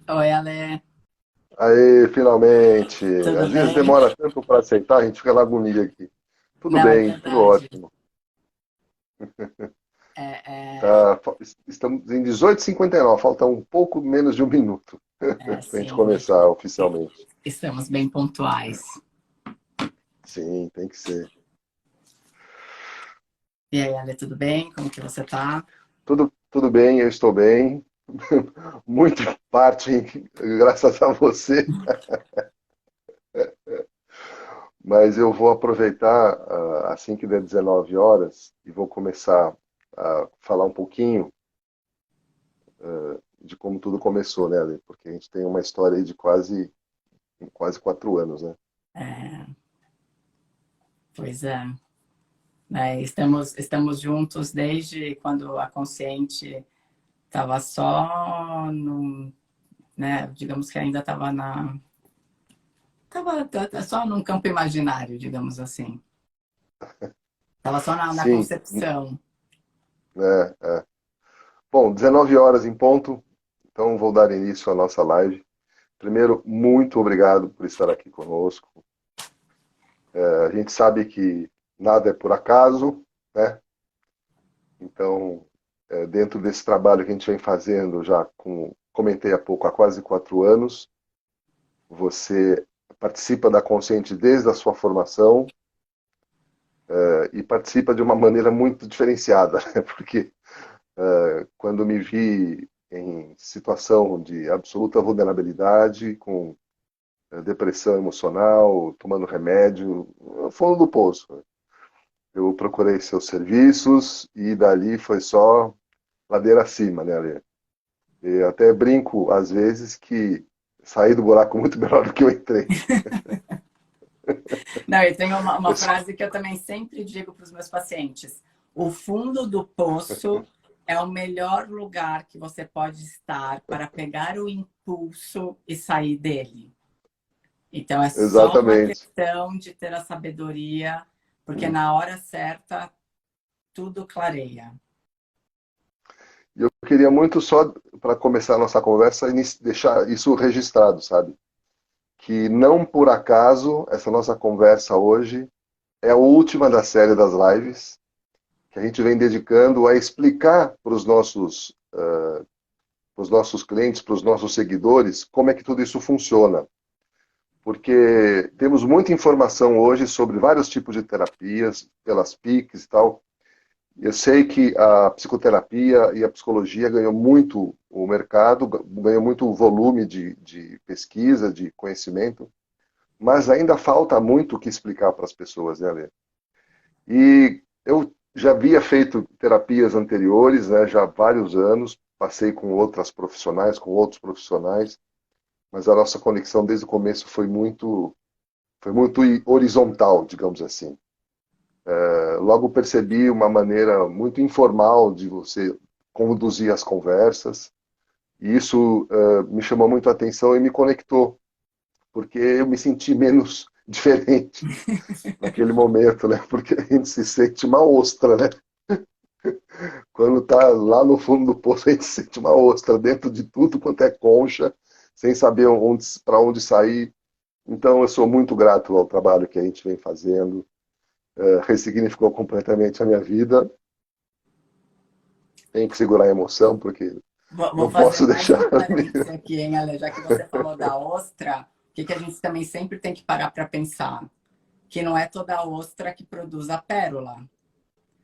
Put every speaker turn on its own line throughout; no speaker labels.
Oi, Ale,
Aí, finalmente.
tudo
Às vezes
bem?
demora tanto para aceitar, a gente fica na agonia aqui. Tudo
Não, é
bem, tudo
verdade.
ótimo.
É,
Tá, estamos em 18h59, falta um pouco menos de um minuto para a gente
sim,
começar oficialmente.
estamos bem pontuais.
Sim, tem que ser.
E aí, Ale, tudo bem? Como que você tá?
Tudo bem, eu estou bem. Muito parte, graças a você, mas eu vou aproveitar assim que der 19 horas e vou começar a falar um pouquinho de como tudo começou, né, Ale? Porque a gente tem uma história aí de quase 4 anos, né?
É, pois é, né, estamos juntos desde quando a Consciente estava só no, né, digamos que ainda estava só num campo imaginário, digamos assim. Estava só na
Sim,
concepção.
é. Bom, 19 horas em ponto, então vou dar início à nossa live. Primeiro, muito obrigado por estar aqui conosco. A gente sabe que nada é por acaso, né? Então, dentro desse trabalho que a gente vem fazendo já, comentei há pouco, há quase 4 anos, você participa da Consciente desde a sua formação, e participa de uma maneira muito diferenciada, né? Porque quando me vi em situação de absoluta vulnerabilidade, com depressão emocional, tomando remédio, no fundo do poço. Eu procurei seus serviços e dali foi só ladeira acima, né, Ale? E até brinco, às vezes, que saí do buraco muito melhor do que eu entrei.
Não, e tem uma
Eu só-
frase que eu também sempre digo para os meus pacientes: o fundo do poço é o melhor lugar que você pode estar para pegar o impulso e sair dele. Então é só uma
Exatamente.
questão de ter a sabedoria, porque na hora certa tudo clareia.
E eu queria muito só, para começar a nossa conversa, deixar isso registrado, sabe? Que não por acaso essa nossa conversa hoje é a última da série das lives que a gente vem dedicando a explicar para os nossos clientes, para os nossos seguidores, como é que tudo isso funciona. Porque temos muita informação hoje sobre vários tipos de terapias, pelas PICs e tal. Eu sei que a psicoterapia e a psicologia ganhou muito o mercado, ganhou muito volume de pesquisa, de conhecimento, mas ainda falta muito o que explicar para as pessoas, né, Lê? E eu já havia feito terapias anteriores, né, já há vários anos, passei com outras profissionais, com outros profissionais, mas a nossa conexão desde o começo foi muito horizontal, digamos assim. Logo percebi uma maneira muito informal de você conduzir as conversas, e isso me chamou muito a atenção e me conectou, porque eu me senti menos diferente naquele momento, né? Porque a gente se sente uma ostra, né? Quando tá lá no fundo do poço, a gente se sente uma ostra dentro de tudo quanto é concha, sem saber para onde sair. Então, eu sou muito grato ao trabalho que a gente vem fazendo. Ressignificou completamente a minha vida. Tem que segurar a emoção, porque
Vou
não
fazer
posso
mais
deixar.
um parêntese aqui, hein, Ale? Já que você falou da ostra, o que a gente também sempre tem que parar para pensar? Que não é toda ostra que produz a pérola.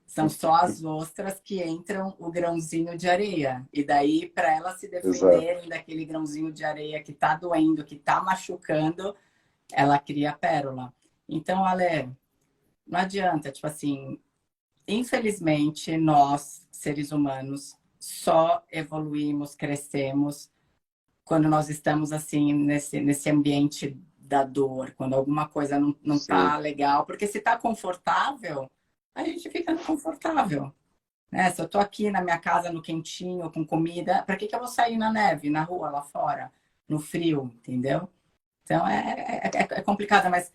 São só as ostras que entram o grãozinho de areia. E daí, para elas se
Exato.
defenderem daquele grãozinho de areia que está doendo, que está machucando, ela cria a pérola. Então, Ale, não adianta, tipo assim, infelizmente, nós, seres humanos, só evoluímos, crescemos quando nós estamos assim nesse ambiente da dor, quando alguma coisa não tá
Sim,
legal, porque se tá confortável, a gente fica no confortável, né? Se eu tô aqui na minha casa no quentinho, com comida, para que eu vou sair na neve, na rua, lá fora, no frio, entendeu? Então é complicado, mas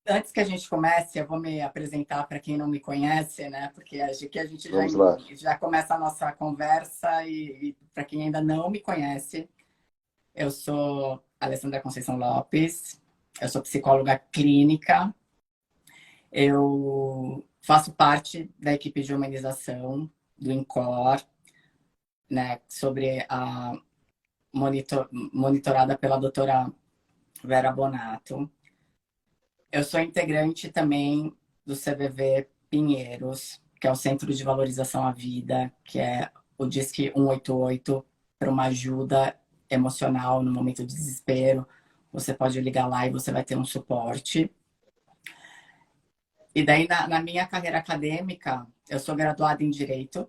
antes que a gente comece, eu vou me apresentar para quem não me conhece, né? Porque acho que a gente
Vamos lá.
já começa a nossa conversa e para quem ainda não me conhece, eu sou Alessandra Conceição Lopes, eu sou psicóloga clínica, eu faço parte da equipe de humanização do INCOR, né? Sobre a monitorada pela doutora Vera Bonato. Eu sou integrante também do CVV Pinheiros, que é o Centro de Valorização à Vida, que é o Disque 188 para uma ajuda emocional no momento de desespero. Você pode ligar lá e você vai ter um suporte. E daí, na minha carreira acadêmica, eu sou graduada em Direito.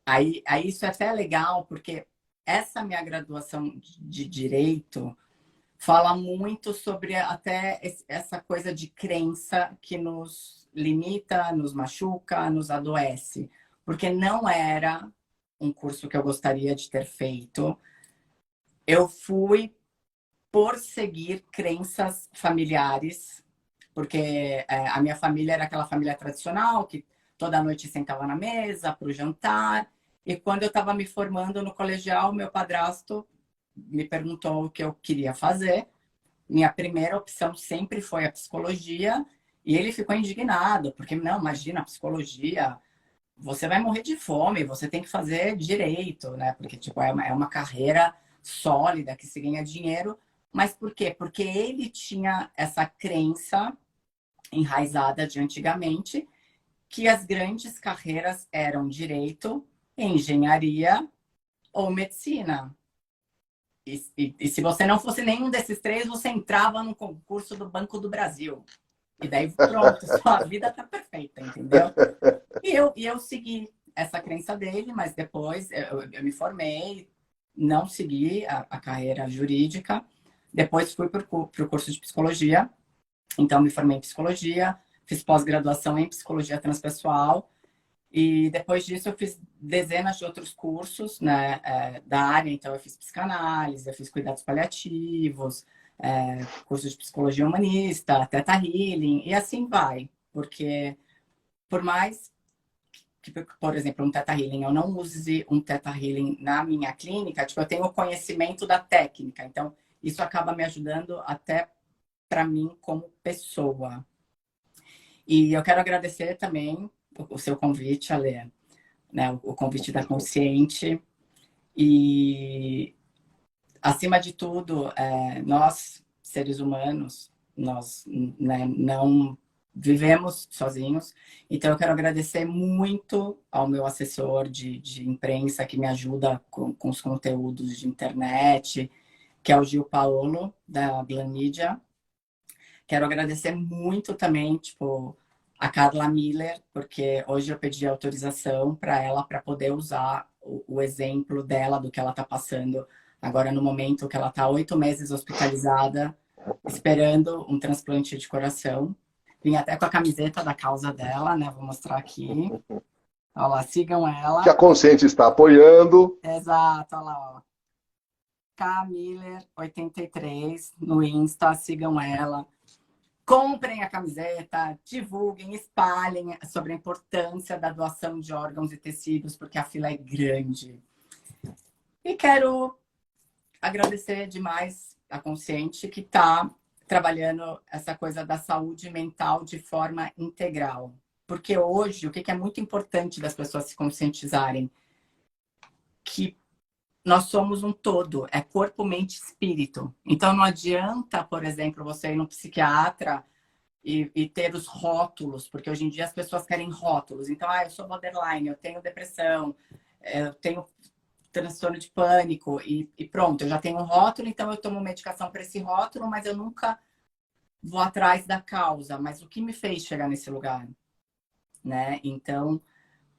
Aí isso é até legal, porque essa minha graduação de Direito fala muito sobre até essa coisa de crença que nos limita, nos machuca, nos adoece. Porque não era um curso que eu gostaria de ter feito. Eu fui por seguir crenças familiares, porque a minha família era aquela família tradicional que toda noite sentava na mesa para o jantar. E quando eu estava me formando no colegial, meu padrasto me perguntou o que eu queria fazer. Minha primeira opção sempre foi a psicologia e ele ficou indignado, porque, não, imagina, a psicologia, você vai morrer de fome, você tem que fazer direito, né? Porque, tipo, é uma carreira sólida, que se ganha dinheiro. Mas por quê? Porque ele tinha essa crença enraizada de antigamente que as grandes carreiras eram direito, engenharia ou medicina. E se você não fosse nenhum desses três, você entrava no concurso do Banco do Brasil. E daí, pronto, sua vida tá perfeita, entendeu? E eu segui essa crença dele, mas depois eu me formei, não segui a carreira jurídica. Depois fui para o curso de psicologia. Então, me formei em psicologia, fiz pós-graduação em psicologia transpessoal. E depois disso eu fiz dezenas de outros cursos, né, da área. Então eu fiz psicanálise, eu fiz cuidados paliativos, curso de psicologia humanista, Theta Healing, e assim vai. Porque por mais que, por exemplo, um Theta Healing, eu não use um Theta Healing na minha clínica, tipo, eu tenho o conhecimento da técnica. Então isso acaba me ajudando até para mim como pessoa. E eu quero agradecer também o seu convite, Ale, né, o convite da Consciente. E, acima de tudo, nós, seres humanos, nós, né, não vivemos sozinhos. Então, eu quero agradecer muito ao meu assessor de imprensa, que me ajuda com os conteúdos de internet, que é o Gil Paolo, da Glam Media. Quero agradecer muito também, tipo, a Carla Miller, porque hoje eu pedi autorização para ela para poder usar o exemplo dela, do que ela está passando agora no momento que ela está 8 meses hospitalizada, esperando um transplante de coração. Vim até com a camiseta da causa dela, né? Vou mostrar aqui. Olha lá, sigam
Que
ela.
a Consciente está apoiando.
Exato, olha lá, ó. K Miller 83 no Insta, sigam ela. Comprem a camiseta, divulguem, espalhem sobre a importância da doação de órgãos e tecidos, porque a fila é grande. E quero agradecer demais a Consciente, que está trabalhando essa coisa da saúde mental de forma integral. Porque hoje, o que é muito importante das pessoas se conscientizarem? Que nós somos um todo, é corpo, mente e espírito. Então não adianta, por exemplo, você ir no psiquiatra e ter os rótulos, porque hoje em dia as pessoas querem rótulos. Então, eu sou borderline, eu tenho depressão, eu tenho transtorno de pânico e pronto, eu já tenho um rótulo, então eu tomo medicação para esse rótulo, mas eu nunca vou atrás da causa. Mas o que me fez chegar nesse lugar, né? Então,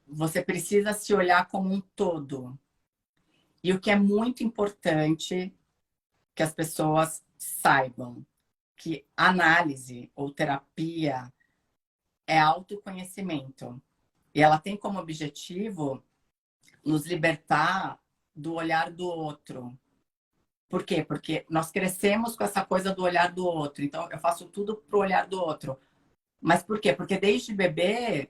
você precisa se olhar como um todo. E o que é muito importante que as pessoas saibam, que análise ou terapia é autoconhecimento. E ela tem como objetivo nos libertar do olhar do outro. Por quê? Porque nós crescemos com essa coisa do olhar do outro. Então, eu faço tudo pro olhar do outro. Mas por quê? Porque desde bebê,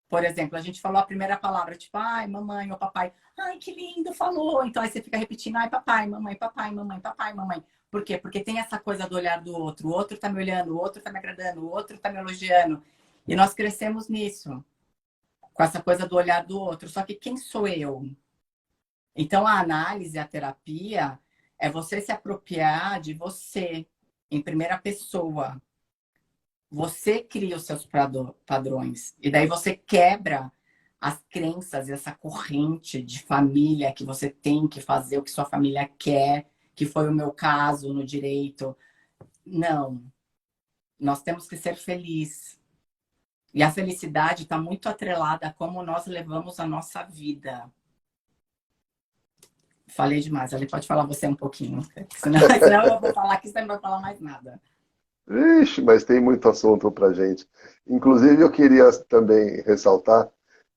por exemplo, a gente falou a primeira palavra, tipo, ai, mamãe ou papai. Ai, que lindo, falou. Então, aí você fica repetindo, ai, papai, mamãe, papai, mamãe, papai, mamãe. Por quê? Porque tem essa coisa do olhar do outro. O outro tá me olhando, o outro tá me agradando, o outro tá me elogiando. E nós crescemos nisso, com essa coisa do olhar do outro. Só que quem sou eu? Então, a análise, a terapia, é você se apropriar de você, em primeira pessoa. Você cria os seus padrões. E daí você quebra as crenças e essa corrente de família que você tem que fazer o que sua família quer, que foi o meu caso no direito. Não. Nós temos que ser felizes. E a felicidade está muito atrelada a como nós levamos a nossa vida. Falei demais. Ali pode falar você um pouquinho. Senão eu vou falar que você não vai falar mais nada.
Ixi, mas tem muito assunto para gente. Inclusive, eu queria também ressaltar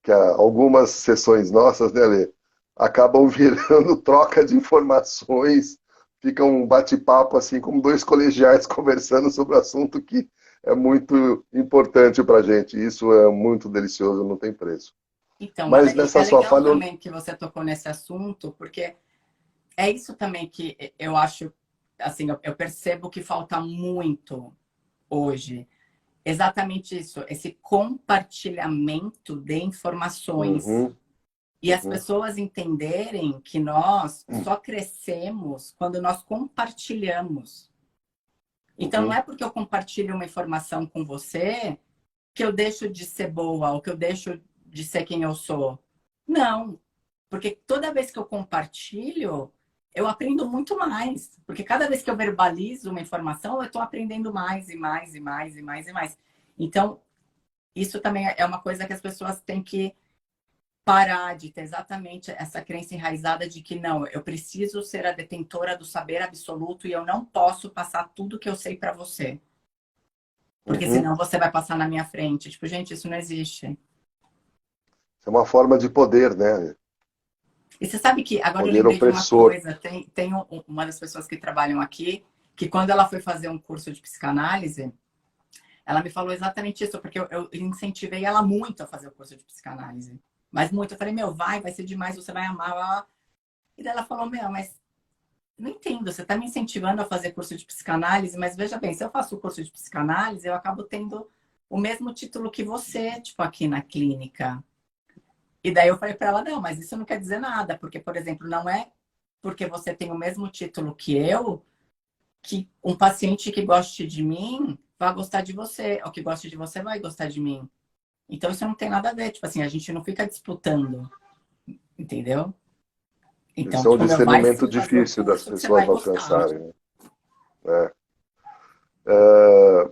que algumas sessões nossas, né, Lê, acabam virando troca de informações, fica um bate-papo assim, como dois colegiais conversando sobre o assunto que é muito importante para a gente. Isso é muito delicioso, não tem preço.
Então,
Mas
é
nessa sua
legal
fala,
também que você tocou nesse assunto, porque é isso também que eu acho, assim, eu percebo que falta muito hoje. Exatamente isso, esse compartilhamento de informações.
uhum,
E as
uhum,
pessoas entenderem que nós só crescemos quando nós compartilhamos. Então, não
uhum,
é porque eu compartilho uma informação com você que eu deixo de ser boa ou que eu deixo de ser quem eu sou. Não, porque toda vez que eu compartilho, eu aprendo muito mais. Porque cada vez que eu verbalizo uma informação, eu estou aprendendo mais e mais e mais e mais e mais. Então, isso também é uma coisa que as pessoas têm que parar de ter exatamente essa crença enraizada de que não, eu preciso ser a detentora do saber absoluto e eu não posso passar tudo que eu sei para você. Porque
uhum.
senão você vai passar na minha frente. Tipo, gente, isso não existe.
É uma forma de poder, né?
E você sabe que, agora eu
Poder
lembrei de uma
opressor.
coisa, tem uma das pessoas que trabalham aqui, que quando ela foi fazer um curso de psicanálise, ela me falou exatamente isso, porque eu incentivei ela muito a fazer o curso de psicanálise. Mas muito, eu falei, meu, vai ser demais, você vai amar. E daí ela falou, meu, mas não entendo, você está me incentivando a fazer curso de psicanálise, mas veja bem, se eu faço o curso de psicanálise, eu acabo tendo o mesmo título que você, tipo, aqui na clínica. E daí eu falei para ela, não, mas isso não quer dizer nada, porque, por exemplo, não é porque você tem o mesmo título que um paciente que goste de mim vai gostar de você, ou que goste de você vai gostar de mim. Então isso não tem nada a ver, tipo assim, a gente não fica disputando, entendeu? Então,
Isso é um
tipo, meu, vai
discernimento
sim fazer o
difícil das
curso que você
pessoas
vai gostar.
alcançarem, né? É.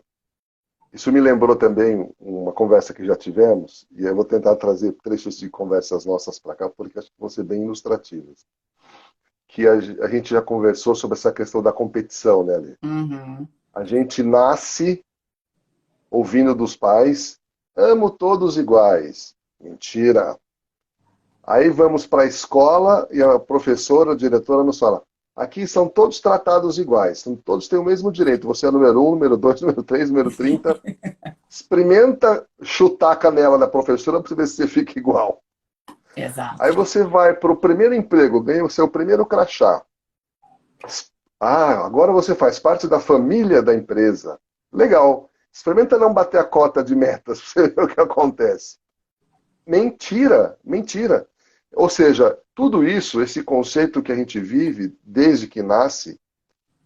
Isso me lembrou também uma conversa que já tivemos, e eu vou tentar trazer trechos de conversas nossas para cá, porque acho que vão ser bem ilustrativas. Que a gente já conversou sobre essa questão da competição, né, Lê?
Uhum.
A gente nasce ouvindo dos pais, amo todos iguais. Mentira. Aí vamos para a escola e a professora, a diretora nos fala, aqui são todos tratados iguais, todos têm o mesmo direito. Você é número 1, número 2, número 3, número 30. Experimenta chutar a canela da professora para ver se você fica igual. Aí
Exato.
você vai para o primeiro emprego, ganha o seu primeiro crachá. Ah, agora você faz parte da família da empresa. Legal. Experimenta não bater a cota de metas para você ver o que acontece. Mentira, mentira. Ou seja, tudo isso, esse conceito que a gente vive desde que nasce,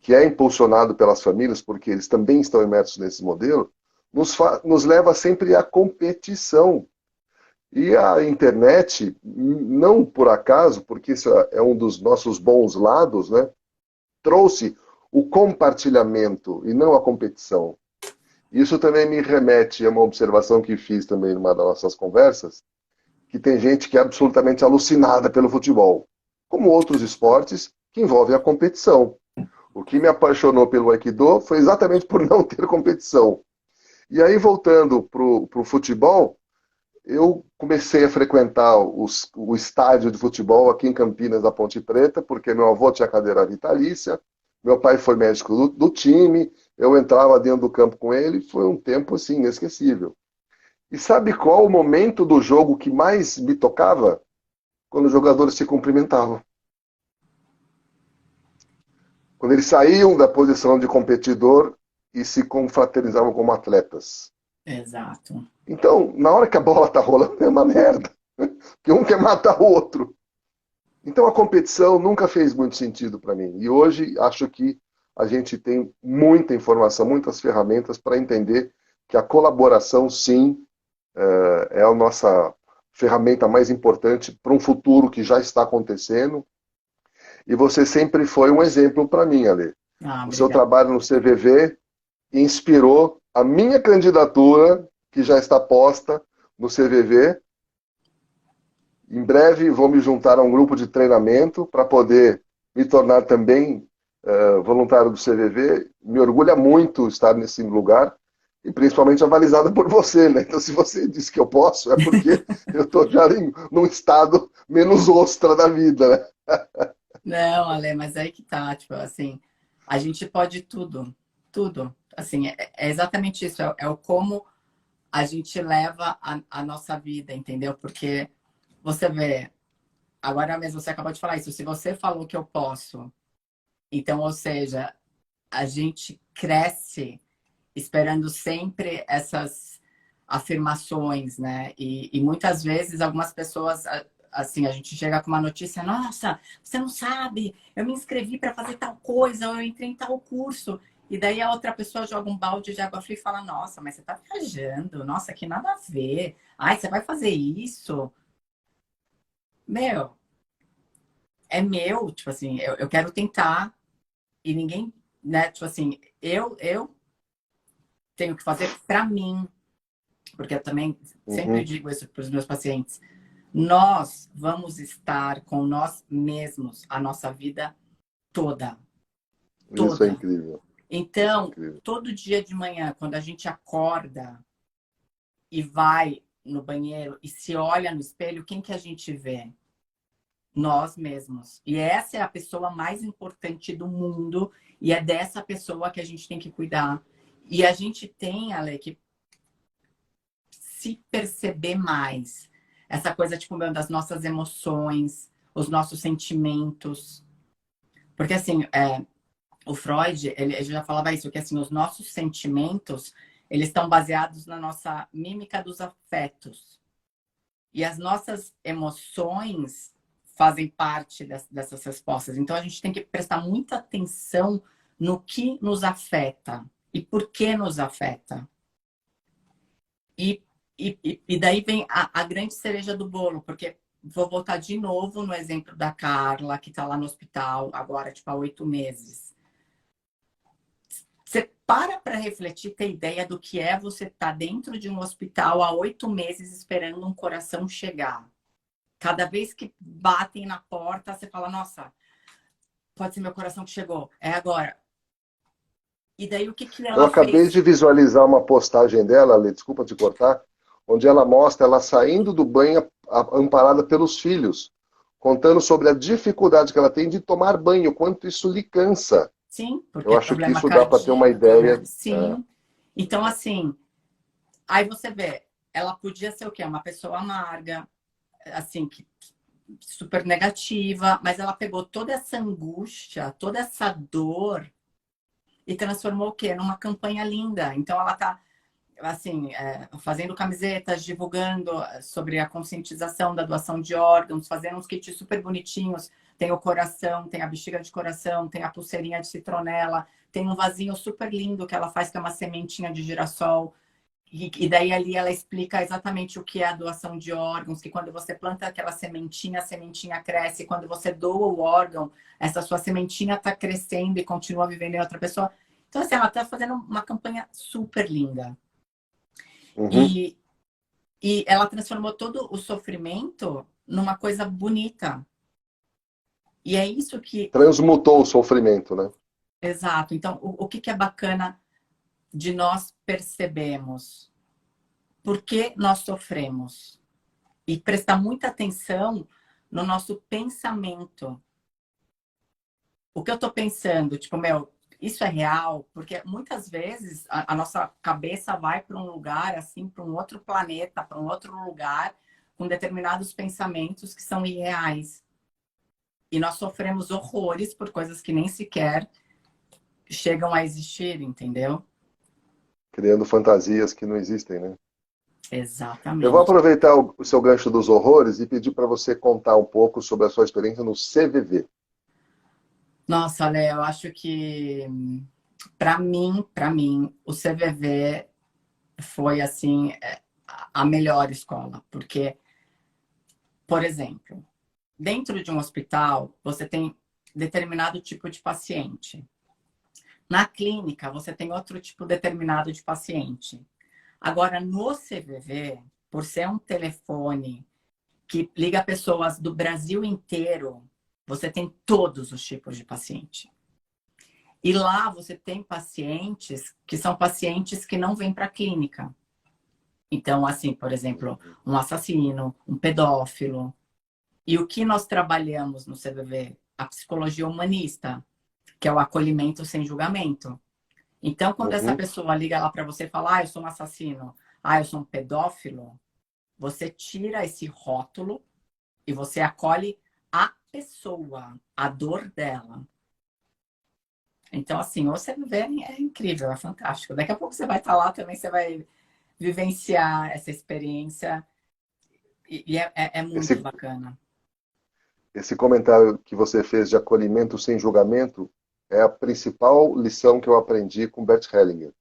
que é impulsionado pelas famílias, porque eles também estão imersos nesse modelo, nos leva sempre à competição. E a internet, não por acaso, porque isso é um dos nossos bons lados, né, trouxe o compartilhamento e não a competição. Isso também me remete a uma observação que fiz também numa das nossas conversas, que tem gente que é absolutamente alucinada pelo futebol, como outros esportes que envolvem a competição. O que me apaixonou pelo Aikido foi exatamente por não ter competição. E aí, voltando para o futebol, eu comecei a frequentar o estádio de futebol aqui em Campinas, da Ponte Preta, porque meu avô tinha cadeira vitalícia, meu pai foi médico do time, eu entrava dentro do campo com ele, foi um tempo assim, inesquecível. E sabe qual o momento do jogo que mais me tocava? Quando os jogadores se cumprimentavam. Quando eles saíam da posição de competidor e se confraternizavam como atletas.
Exato.
Então, na hora que a bola tá rolando, é uma merda. Porque um quer matar o outro. Então, a competição nunca fez muito sentido para mim. E hoje, acho que a gente tem muita informação, muitas ferramentas para entender que a colaboração, sim, é a nossa ferramenta mais importante para um futuro que já está acontecendo. E você sempre foi um exemplo para mim, Ale.
Ah,
O seu
obrigada.
trabalho no CVV inspirou a minha candidatura, que já está posta no CVV. Em breve vou me juntar a um grupo de treinamento para poder me tornar também voluntário do CVV. Me orgulha muito estar nesse lugar e principalmente avalizada por você, né? Então, se você disse que eu posso, é porque eu estou já num estado menos ostra da vida, né?
Não, Ale, mas aí que tá, tipo, assim, a gente pode tudo, tudo. Assim, é exatamente isso, é o como a gente leva a nossa vida, entendeu? Porque você vê, agora mesmo você acabou de falar isso, se você falou que eu posso, então, ou seja, a gente cresce esperando sempre essas afirmações, né? E muitas vezes algumas pessoas, assim, a gente chega com uma notícia, nossa, você não sabe, eu me inscrevi para fazer tal coisa, ou eu entrei em tal curso. E daí a outra pessoa joga um balde de água fria e fala, nossa, mas você tá viajando, nossa, que nada a ver. Ai, você vai fazer isso? Meu, é meu, tipo assim, eu quero tentar e ninguém, né, tipo assim, eu tenho que fazer para mim, porque eu também sempre
Uhum.
digo isso para os meus pacientes. Nós vamos estar com nós mesmos a nossa vida toda,
Isso é
toda.
incrível.
Então,
Incrível.
todo dia de manhã, quando a gente acorda e vai no banheiro e se olha no espelho, quem que a gente vê? Nós mesmos. E essa é a pessoa mais importante do mundo e é dessa pessoa que a gente tem que cuidar. E a gente tem, Ale, que se perceber mais. Essa coisa, tipo, meu, das nossas emoções, os nossos sentimentos. Porque, assim, o Freud, ele já falava isso, que, assim, os nossos sentimentos, eles estão baseados na nossa mímica dos afetos. E as nossas emoções fazem parte dessas respostas. Então, a gente tem que prestar muita atenção no que nos afeta e por que nos afeta. E, e daí vem a grande cereja do bolo, porque vou voltar de novo no exemplo da Carla, que está lá no hospital agora, tipo, há 8 meses. Você para refletir, ter ideia do que é você estar dentro de um hospital há 8 meses esperando um coração chegar. Cada vez que batem na porta, você fala, nossa, pode ser meu coração que chegou, é agora. E daí o que
Eu
ela
acabei
fez?
de visualizar uma postagem dela, Ale, desculpa te cortar, onde ela mostra ela saindo do banho amparada pelos filhos, contando sobre a dificuldade que ela tem de tomar banho, quanto isso lhe cansa.
Sim, porque
Eu
é
acho que
problema
isso dá para ter uma
cardíaco, né?
ideia.
Sim. Então, assim, aí você vê, ela podia ser o quê? Uma pessoa amarga, assim, super negativa, mas ela pegou toda essa angústia, toda essa dor e transformou o quê? Numa campanha linda. Então, ela tá, assim, fazendo camisetas, divulgando sobre a conscientização da doação de órgãos, fazendo uns kits super bonitinhos. Tem o coração, tem a bexiga de coração, tem a pulseirinha de citronela, tem um vasinho super lindo que ela faz, que é uma sementinha de girassol. E daí ali ela explica exatamente o que é a doação de órgãos, que quando você planta aquela sementinha, a sementinha cresce. Quando você doa o órgão, essa sua sementinha está crescendo e continua vivendo em outra pessoa. Então, assim, ela está fazendo uma campanha super linda.
Uhum.
E, e ela transformou todo o sofrimento numa coisa bonita. E é isso que...
Transmutou o sofrimento, né?
Exato. Então, o que é bacana de nós percebemos? por que nós sofremos. E prestar muita atenção no nosso pensamento. O que eu estou pensando, tipo, meu, isso é real? Porque muitas vezes a nossa cabeça vai para um lugar, assim, para um outro planeta, para um outro lugar, com determinados pensamentos que são irreais. E nós sofremos horrores por coisas que nem sequer chegam a existir, entendeu?
Criando fantasias que não existem, né? Eu vou
Exatamente.
aproveitar o seu gancho dos horrores e pedir para você contar um pouco sobre a sua experiência no CVV.
Nossa, Léo, eu acho que para mim, o CVV foi assim a melhor escola, porque, por exemplo, dentro de um hospital, você tem determinado tipo de paciente. Na clínica, você tem outro tipo determinado de paciente. Agora, no CVV, por ser um telefone que liga pessoas do Brasil inteiro, você tem todos os tipos de paciente. E lá você tem pacientes que são pacientes que não vêm para a clínica. Então, assim, por exemplo, um assassino, um pedófilo. E o que nós trabalhamos no CVV? A psicologia humanista, que é o acolhimento sem julgamento. Então, quando essa
Uhum,
pessoa liga lá para você e fala, eu sou um assassino, eu sou um pedófilo, você tira esse rótulo e você acolhe a pessoa, a dor dela. Então, assim, o CVV é incrível, é fantástico. Daqui a pouco você vai estar lá também, você vai vivenciar essa experiência e é muito
esse,
bacana.
esse comentário que você fez de acolhimento sem julgamento é a principal lição que eu aprendi com Bert Hellinger.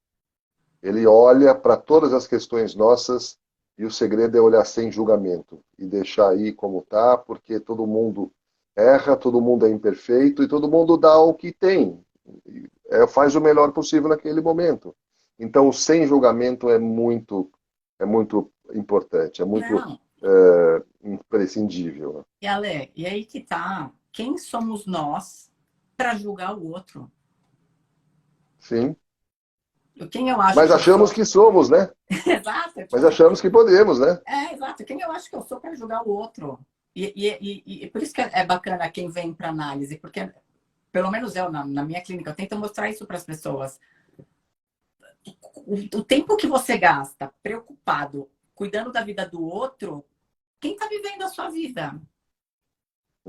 Ele olha para todas as questões nossas e o segredo é olhar sem julgamento e deixar aí como tá, porque todo mundo erra, todo mundo é imperfeito e todo mundo dá o que tem. Faz o melhor possível naquele momento. Então, sem julgamento é muito importante, é muito
Não,
imprescindível. Né?
e Ale, e aí que tá, quem somos nós para julgar o outro?
Sim.
Quem eu acho
Mas
que eu
achamos
sou?
que somos, né?
Exato, tipo
Mas
assim,
achamos que podemos, né?
exato, quem eu acho que eu sou para julgar o outro? E por isso que é bacana quem vem para análise, porque pelo menos eu, na minha clínica, eu tento mostrar isso para as pessoas. O tempo que você gasta preocupado, cuidando da vida do outro, quem está vivendo a sua vida?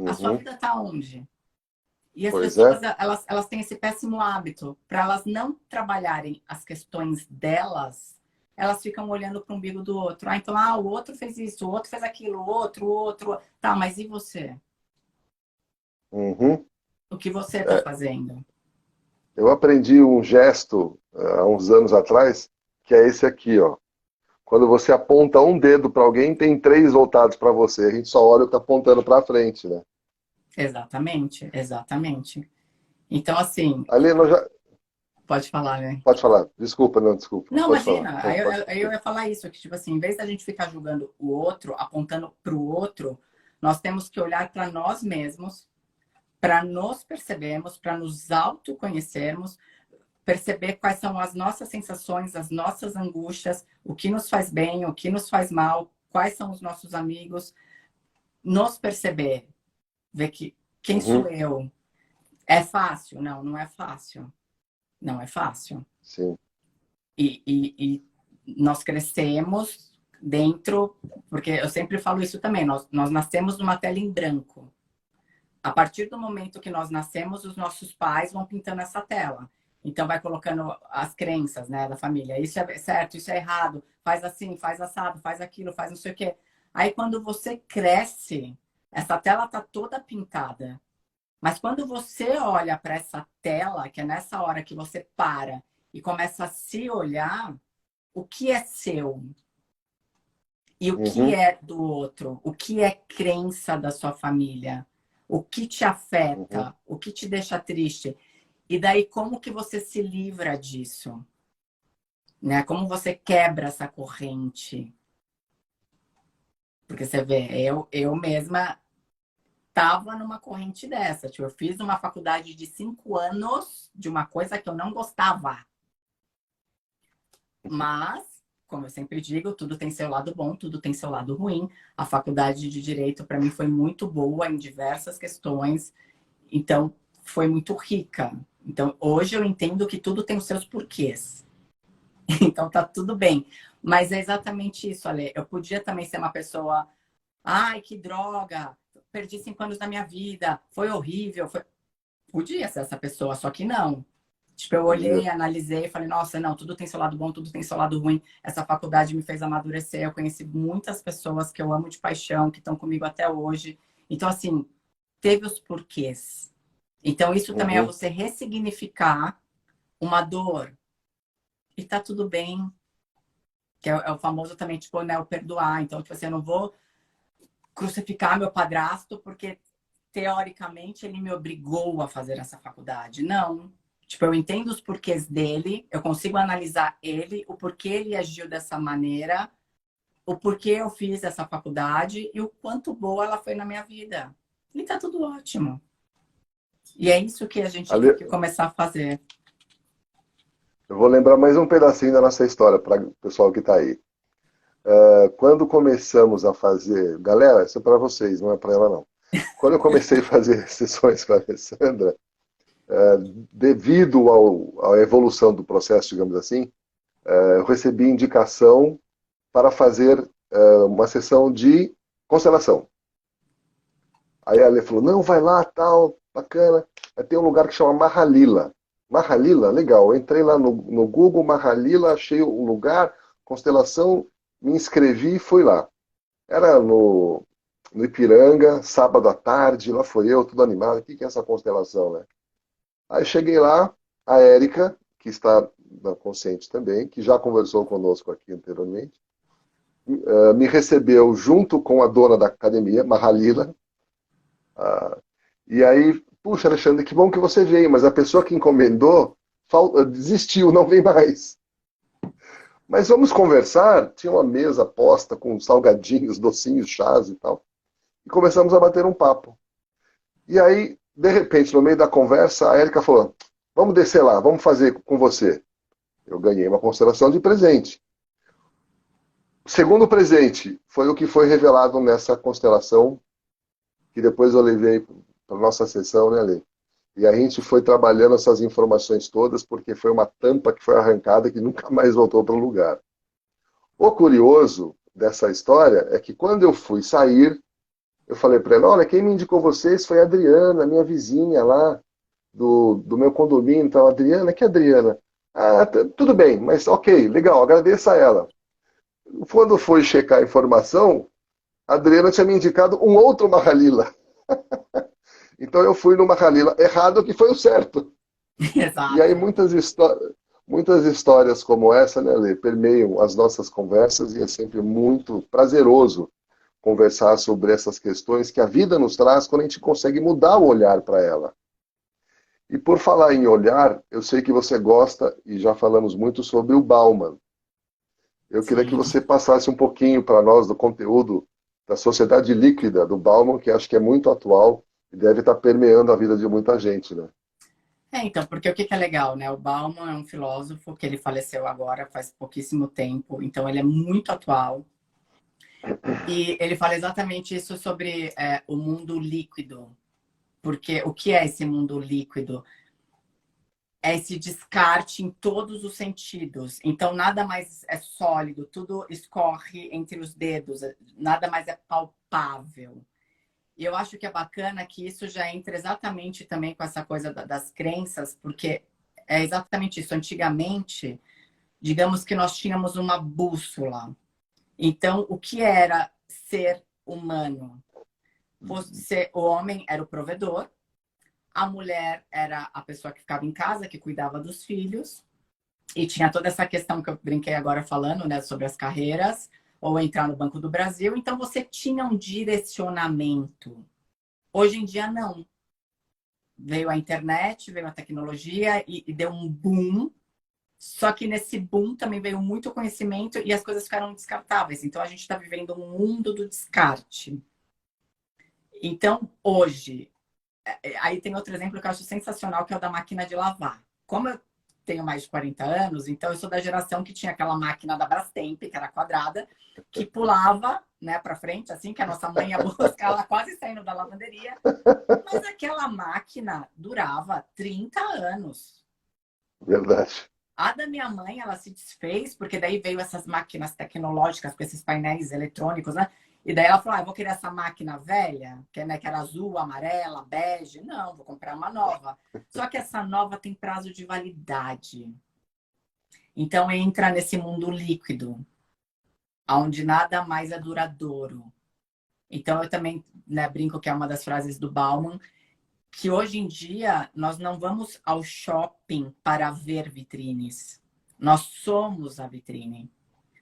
A sua
Uhum.
vida está onde? E as
Pois
pessoas,
é.
elas têm esse péssimo hábito. Para elas não trabalharem as questões delas, elas ficam olhando para o umbigo do outro. Então, o outro fez isso, o outro fez aquilo, o outro. Tá, mas e você?
Uhum.
O que você está
É,
fazendo?
eu aprendi um gesto há uns anos atrás, que é esse aqui, ó. Quando você aponta um dedo para alguém, tem três voltados para você. A gente só olha o que está apontando para frente, né?
Exatamente, exatamente. Então, assim,
Ali, nós já...
pode falar, né?
Pode falar. Desculpa, não, desculpa.
Não,
Pode falar.
imagina.
Não, pode...
Aí eu ia falar isso, que, tipo assim, em vez da gente ficar julgando o outro, apontando para o outro, nós temos que olhar para nós mesmos, para nos percebermos, para nos autoconhecermos, perceber quais são as nossas sensações, as nossas angústias, o que nos faz bem, o que nos faz mal, quais são os nossos amigos, nos perceber, ver que quem sou
Uhum.
eu. É fácil? Não, não é fácil. Não é fácil.
Sim.
E nós crescemos dentro, porque eu sempre falo isso também, nós nascemos numa tela em branco. A partir do momento que nós nascemos, os nossos pais vão pintando essa tela. Então, vai colocando as crenças, né, da família. Isso é certo, isso é errado. Faz assim, faz assado, faz aquilo, faz não sei o quê. Aí, quando você cresce, essa tela tá toda pintada. Mas quando você olha para essa tela, que é nessa hora que você para e começa a se olhar, o que é seu e o que
Uhum.
é do outro, o que é crença da sua família, o que te
Uhum.
afeta, o que te deixa triste. E daí como que você se livra disso? Né? Como você quebra essa corrente? Porque você vê, eu mesma estava numa corrente dessa. Tipo, eu fiz uma faculdade de 5 anos de uma coisa que eu não gostava. Mas como eu sempre digo, tudo tem seu lado bom, tudo tem seu lado ruim. A faculdade de Direito, para mim, foi muito boa em diversas questões. Então, foi muito rica. Então, hoje eu entendo que tudo tem os seus porquês. Então, tá tudo bem. Mas é exatamente isso, Ale. Eu podia também ser uma pessoa... Ai, que droga! Perdi 5 anos da minha vida. Foi horrível. Podia ser essa pessoa, só que não. Tipo, eu olhei, analisei e falei, nossa, não, tudo tem seu lado bom, tudo tem seu lado ruim. Essa faculdade me fez amadurecer. Eu conheci muitas pessoas que eu amo de paixão, que estão comigo até hoje. Então, assim, teve os porquês. Então, isso também é você ressignificar uma dor. E tá tudo bem. Que é o famoso também, tipo, né, o perdoar. Então, tipo assim, eu não vou crucificar meu padrasto porque, teoricamente, ele me obrigou a fazer essa faculdade. Não. Tipo, eu entendo os porquês dele, eu consigo analisar ele, o porquê ele agiu dessa maneira, o porquê eu fiz essa faculdade e o quanto boa ela foi na minha vida. E tá tudo ótimo. E é isso que a gente tem
Ale,
que começar a fazer.
eu vou lembrar mais um pedacinho da nossa história para o pessoal que está aí. Quando começamos a fazer... Galera, isso é para vocês, não é para ela não. Quando eu comecei a fazer sessões com a Alessandra, devido à evolução do processo, digamos assim, eu recebi indicação para fazer uma sessão de constelação. Aí a Ale falou, não, vai lá, tal, bacana. Tem um lugar que chama Mahalila. Mahalila, legal. Eu entrei lá no Google, Mahalila, achei o lugar, constelação, me inscrevi e fui lá. Era no Ipiranga, sábado à tarde, lá foi eu, tudo animado. O que é essa constelação, né? Aí cheguei lá, a Érica, que está na Consciente também, que já conversou conosco aqui anteriormente, me recebeu junto com a dona da academia, Mahalila. E aí, puxa, Alexandre, que bom que você veio, mas a pessoa que encomendou desistiu, não vem mais. Mas vamos conversar. Tinha uma mesa posta com salgadinhos, docinhos, chás e tal. E começamos a bater um papo. E aí, de repente, no meio da conversa, a Érica falou, vamos descer lá, vamos fazer com você. Eu ganhei uma constelação de presente. O segundo presente foi o que foi revelado nessa constelação, que depois eu levei para a nossa sessão, né, Lê? E a gente foi trabalhando essas informações todas, porque foi uma tampa que foi arrancada que nunca mais voltou para o lugar. O curioso dessa história é que quando eu fui sair, eu falei para ela, olha, quem me indicou vocês foi a Adriana, minha vizinha lá do meu condomínio. Então, Adriana, que Adriana? Ah, tudo bem, mas ok, legal, agradeça a ela. Quando foi checar a informação, a Adriana tinha me indicado um outro Mahalila. Então eu fui no Mahalila errado, que foi o certo. E aí
Exato.
muitas histórias como essa, né, Lê, permeiam as nossas conversas e é sempre muito prazeroso conversar sobre essas questões que a vida nos traz quando a gente consegue mudar o olhar para ela. E por falar em olhar, eu sei que você gosta, e já falamos muito sobre o Bauman. Eu queria que
Sim.
você passasse um pouquinho para nós do conteúdo da Sociedade Líquida, do Bauman, que acho que é muito atual e deve estar permeando a vida de muita gente, né?
Então, porque o que é legal, né? O Bauman é um filósofo que ele faleceu agora faz pouquíssimo tempo, então ele é muito atual. E ele fala exatamente isso sobre o mundo líquido. Porque o que é esse mundo líquido? É esse descarte em todos os sentidos. Então, nada mais é sólido, tudo escorre entre os dedos, nada mais é palpável. E eu acho que é bacana que isso já entra exatamente também com essa coisa das crenças, porque é exatamente isso. Antigamente, digamos que nós tínhamos uma bússola. Então, o que era ser humano? O homem era o provedor, a mulher era a pessoa que ficava em casa, que cuidava dos filhos, e tinha toda essa questão que eu brinquei agora falando, né, sobre as carreiras, ou entrar no Banco do Brasil. Então, você tinha um direcionamento. Hoje em dia, não. Veio a internet, veio a tecnologia e deu um boom. Só que nesse boom também veio muito conhecimento e as coisas ficaram descartáveis. Então, a gente está vivendo um mundo do descarte. Então, hoje, aí tem outro exemplo que eu acho sensacional, que é o da máquina de lavar. Como tenho mais de 40 anos, então eu sou da geração que tinha aquela máquina da Brastemp, que era quadrada, que pulava, né, para frente, assim, que a nossa mãe ia buscar ela quase saindo da lavanderia. Mas aquela máquina durava 30 anos.
Verdade.
A da minha mãe, ela se desfez, porque daí veio essas máquinas tecnológicas com esses painéis eletrônicos, né? E daí ela falou, eu vou querer essa máquina velha, que, né, que era azul, amarela, bege. Não, vou comprar uma nova. Só que essa nova tem prazo de validade. Então entra nesse mundo líquido, onde nada mais é duradouro. Então eu também, né, brinco que é uma das frases do Bauman, que hoje em dia nós não vamos ao shopping para ver vitrines. Nós somos a vitrine.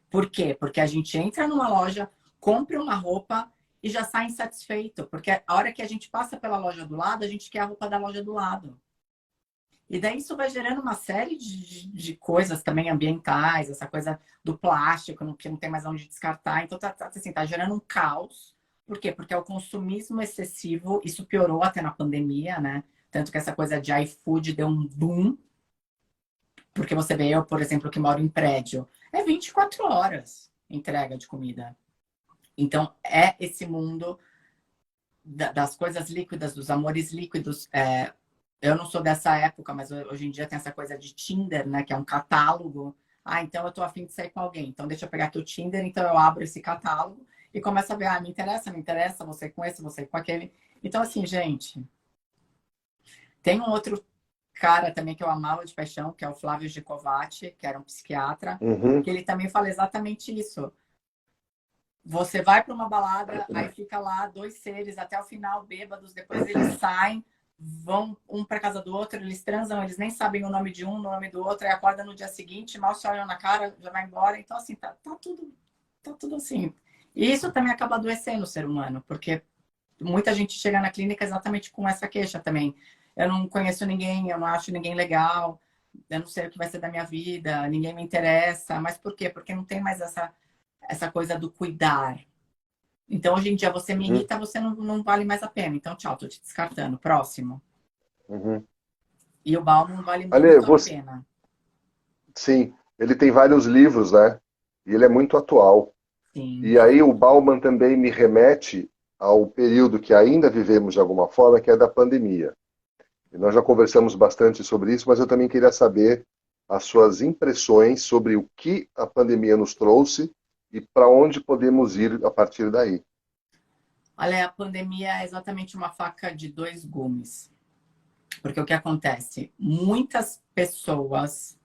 Por quê? Porque a gente entra numa loja, compra uma roupa e já sai insatisfeito. Porque a hora que a gente passa pela loja do lado, a gente quer a roupa da loja do lado. E daí isso vai gerando uma série de coisas também ambientais, essa coisa do plástico, que não tem mais onde descartar. Então, assim, tá gerando um caos. Por quê? Porque é o consumismo excessivo, isso piorou até na pandemia, né? Tanto que essa coisa de iFood deu um boom. Porque você vê, eu, por exemplo, que moro em prédio, é 24 horas entrega de comida. Então, é esse mundo das coisas líquidas, dos amores líquidos. Eu não sou dessa época, mas hoje em dia tem essa coisa de Tinder, né? Que é um catálogo. Ah, então eu tô afim de sair com alguém. Então deixa eu pegar aqui o Tinder, então eu abro esse catálogo e começo a ver, me interessa, me interessa, você com esse, você com aquele. Então, assim, gente, tem um outro cara também que eu amava de paixão, que é o Flávio Gicovati, que era um psiquiatra,
Uhum.
que ele também fala exatamente isso. Você vai para uma balada, aí fica lá dois seres até o final, bêbados, depois eles saem, vão um para casa do outro, eles transam, eles nem sabem o nome de um, o nome do outro, aí acorda no dia seguinte, mal se olham na cara, já vai embora. Então, assim, tá tudo assim. E isso também acaba adoecendo o ser humano, porque muita gente chega na clínica exatamente com essa queixa também. Eu não conheço ninguém, eu não acho ninguém legal, eu não sei o que vai ser da minha vida, ninguém me interessa. Mas por quê? Porque não tem mais essa coisa do cuidar. Então, hoje em dia, você me
Uhum.
irrita, você não vale mais a pena. Então, tchau, tô te descartando. Próximo.
Uhum.
E o Bauman vale
Ale,
muito a
você,
pena.
sim, ele tem vários livros, né? E ele é muito atual.
Sim.
E aí o Bauman também me remete ao período que ainda vivemos de alguma forma, que é da pandemia. E nós já conversamos bastante sobre isso, mas eu também queria saber as suas impressões sobre o que a pandemia nos trouxe e para onde podemos ir a partir daí.
Olha, a pandemia é exatamente uma faca de dois gumes. Porque o que acontece? Muitas pessoas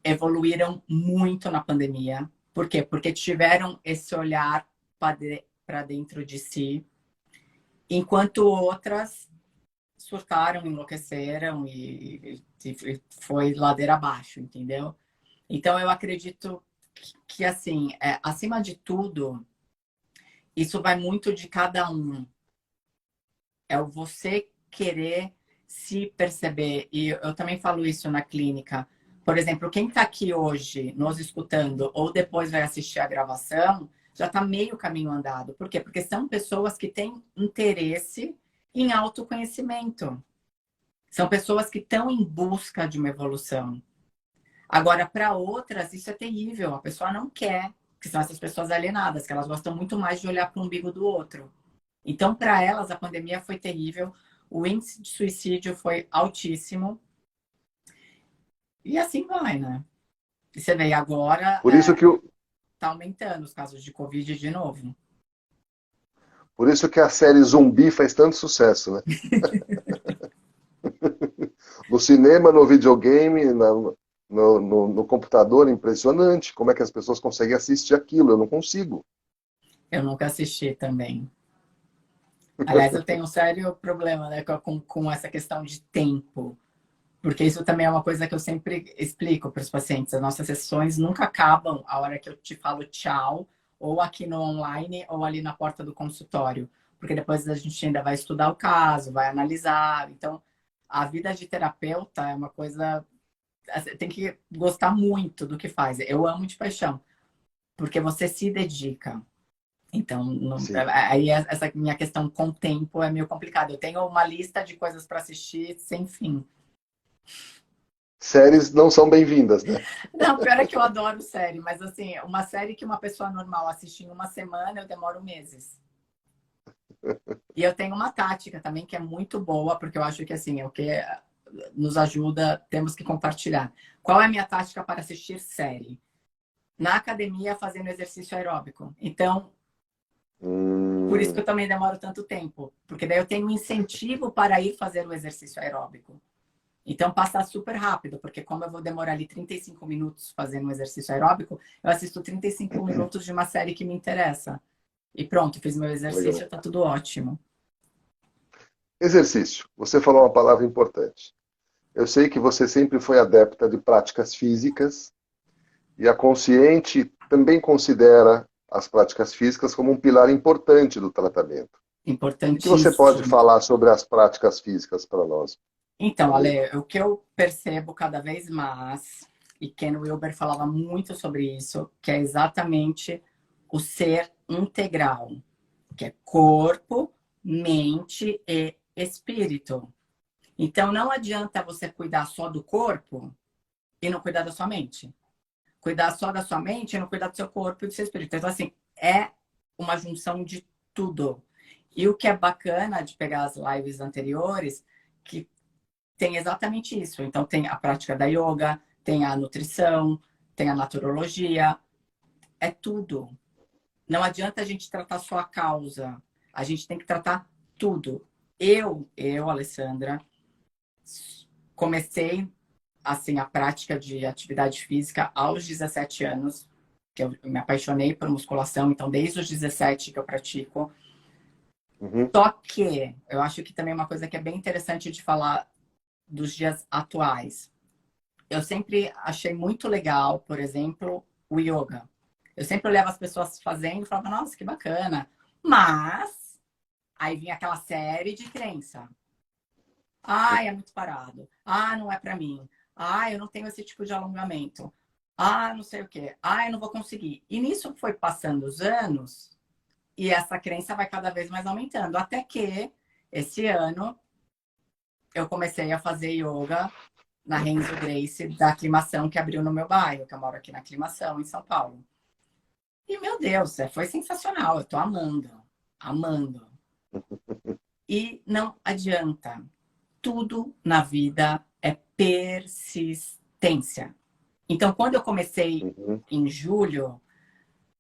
evoluíram muito na pandemia. Por quê? Porque tiveram esse olhar para dentro de si, enquanto outras surtaram, enlouqueceram e foi ladeira abaixo, entendeu? Então, eu acredito que assim, acima de tudo, isso vai muito de cada um. É o você querer se perceber. E eu também falo isso na clínica. Por exemplo, quem está aqui hoje nos escutando ou depois vai assistir a gravação, já está meio caminho andado. Por quê? Porque são pessoas que têm interesse em autoconhecimento. São pessoas que estão em busca de uma evolução. Agora, para outras, isso é terrível. A pessoa não quer, que são essas pessoas alienadas, que elas gostam muito mais de olhar para o umbigo do outro. Então, para elas, a pandemia foi terrível. O índice de suicídio foi altíssimo. E assim vai, né? E você vê, agora
Por isso que,
tá aumentando os casos de Covid de novo.
por isso que a série Zumbi faz tanto sucesso, né? No cinema, no videogame, no computador, impressionante como é que as pessoas conseguem assistir aquilo. Eu não consigo.
Eu nunca assisti também. Aliás, eu tenho um sério problema, né, com essa questão de tempo. Porque isso também é uma coisa que eu sempre explico para os pacientes. As nossas sessões nunca acabam a hora que eu te falo tchau, ou aqui no online, ou ali na porta do consultório. Porque depois a gente ainda vai estudar o caso, vai analisar. Então, a vida de terapeuta é uma coisa. Tem que gostar muito do que faz. Eu amo de paixão, porque você se dedica. Então,
Sim.
aí essa minha questão com tempo é meio complicada. Eu tenho uma lista de coisas para assistir sem fim.
séries não são bem-vindas, né?
Não, pior é que eu adoro série, mas assim, uma série que uma pessoa normal assiste em uma semana, eu demoro meses. E eu tenho uma tática também que é muito boa, porque eu acho que assim, é o que nos ajuda, temos que compartilhar. Qual é a minha tática para assistir série? Na academia, fazendo exercício aeróbico. Então, por isso que eu
Hum,
também demoro tanto tempo, porque daí eu tenho um incentivo para ir fazer o exercício aeróbico. Então, passa super rápido, porque como eu vou demorar ali 35 minutos fazendo um exercício aeróbico, eu assisto 35 minutos de uma série que me interessa. E pronto, fiz meu
legal.
exercício, tá tudo ótimo.
Exercício. Você falou uma palavra importante. Eu sei que você sempre foi adepta de práticas físicas e a Consciente também considera as práticas físicas como um pilar importante do tratamento. O que você pode
Importantíssimo.
falar sobre as práticas físicas para nós,
Então,
amigo?
Ale, o que eu percebo cada vez mais, e Ken Wilber falava muito sobre isso, que é exatamente o ser integral, que é corpo, mente e espírito. Então, não adianta você cuidar só do corpo e não cuidar da sua mente. Cuidar só da sua mente e não cuidar do seu corpo e do seu espírito. Então, assim, é uma junção de tudo. E o que é bacana de pegar as lives anteriores, que tem exatamente isso. Então, tem a prática da yoga, tem a nutrição, tem a naturologia, é tudo. Não adianta a gente tratar só a causa, a gente tem que tratar tudo. Alessandra, comecei assim a prática de atividade física aos 17 anos, que eu me apaixonei por musculação, então desde os 17 que eu pratico.
Uhum,
Só que eu acho que também é uma coisa que é bem interessante de falar dos dias atuais. Eu sempre achei muito legal, por exemplo, o yoga. Eu sempre olhava as pessoas fazendo e falava, nossa, que bacana. Mas aí vinha aquela série de crença. Ah, é muito parado. Ah, não é para mim. Ah, eu não tenho esse tipo de alongamento. Ah, não sei o quê. Ah, eu não vou conseguir. E nisso foi passando os anos e essa crença vai cada vez mais aumentando. Até que esse ano eu comecei a fazer yoga na Renzo Grace da Aclimação que abriu no meu bairro, que eu moro aqui na Aclimação, em São Paulo. E, meu Deus, foi sensacional. Eu tô amando, amando. E não adianta. Tudo na vida é persistência. Então, quando eu comecei
uhum.
em julho,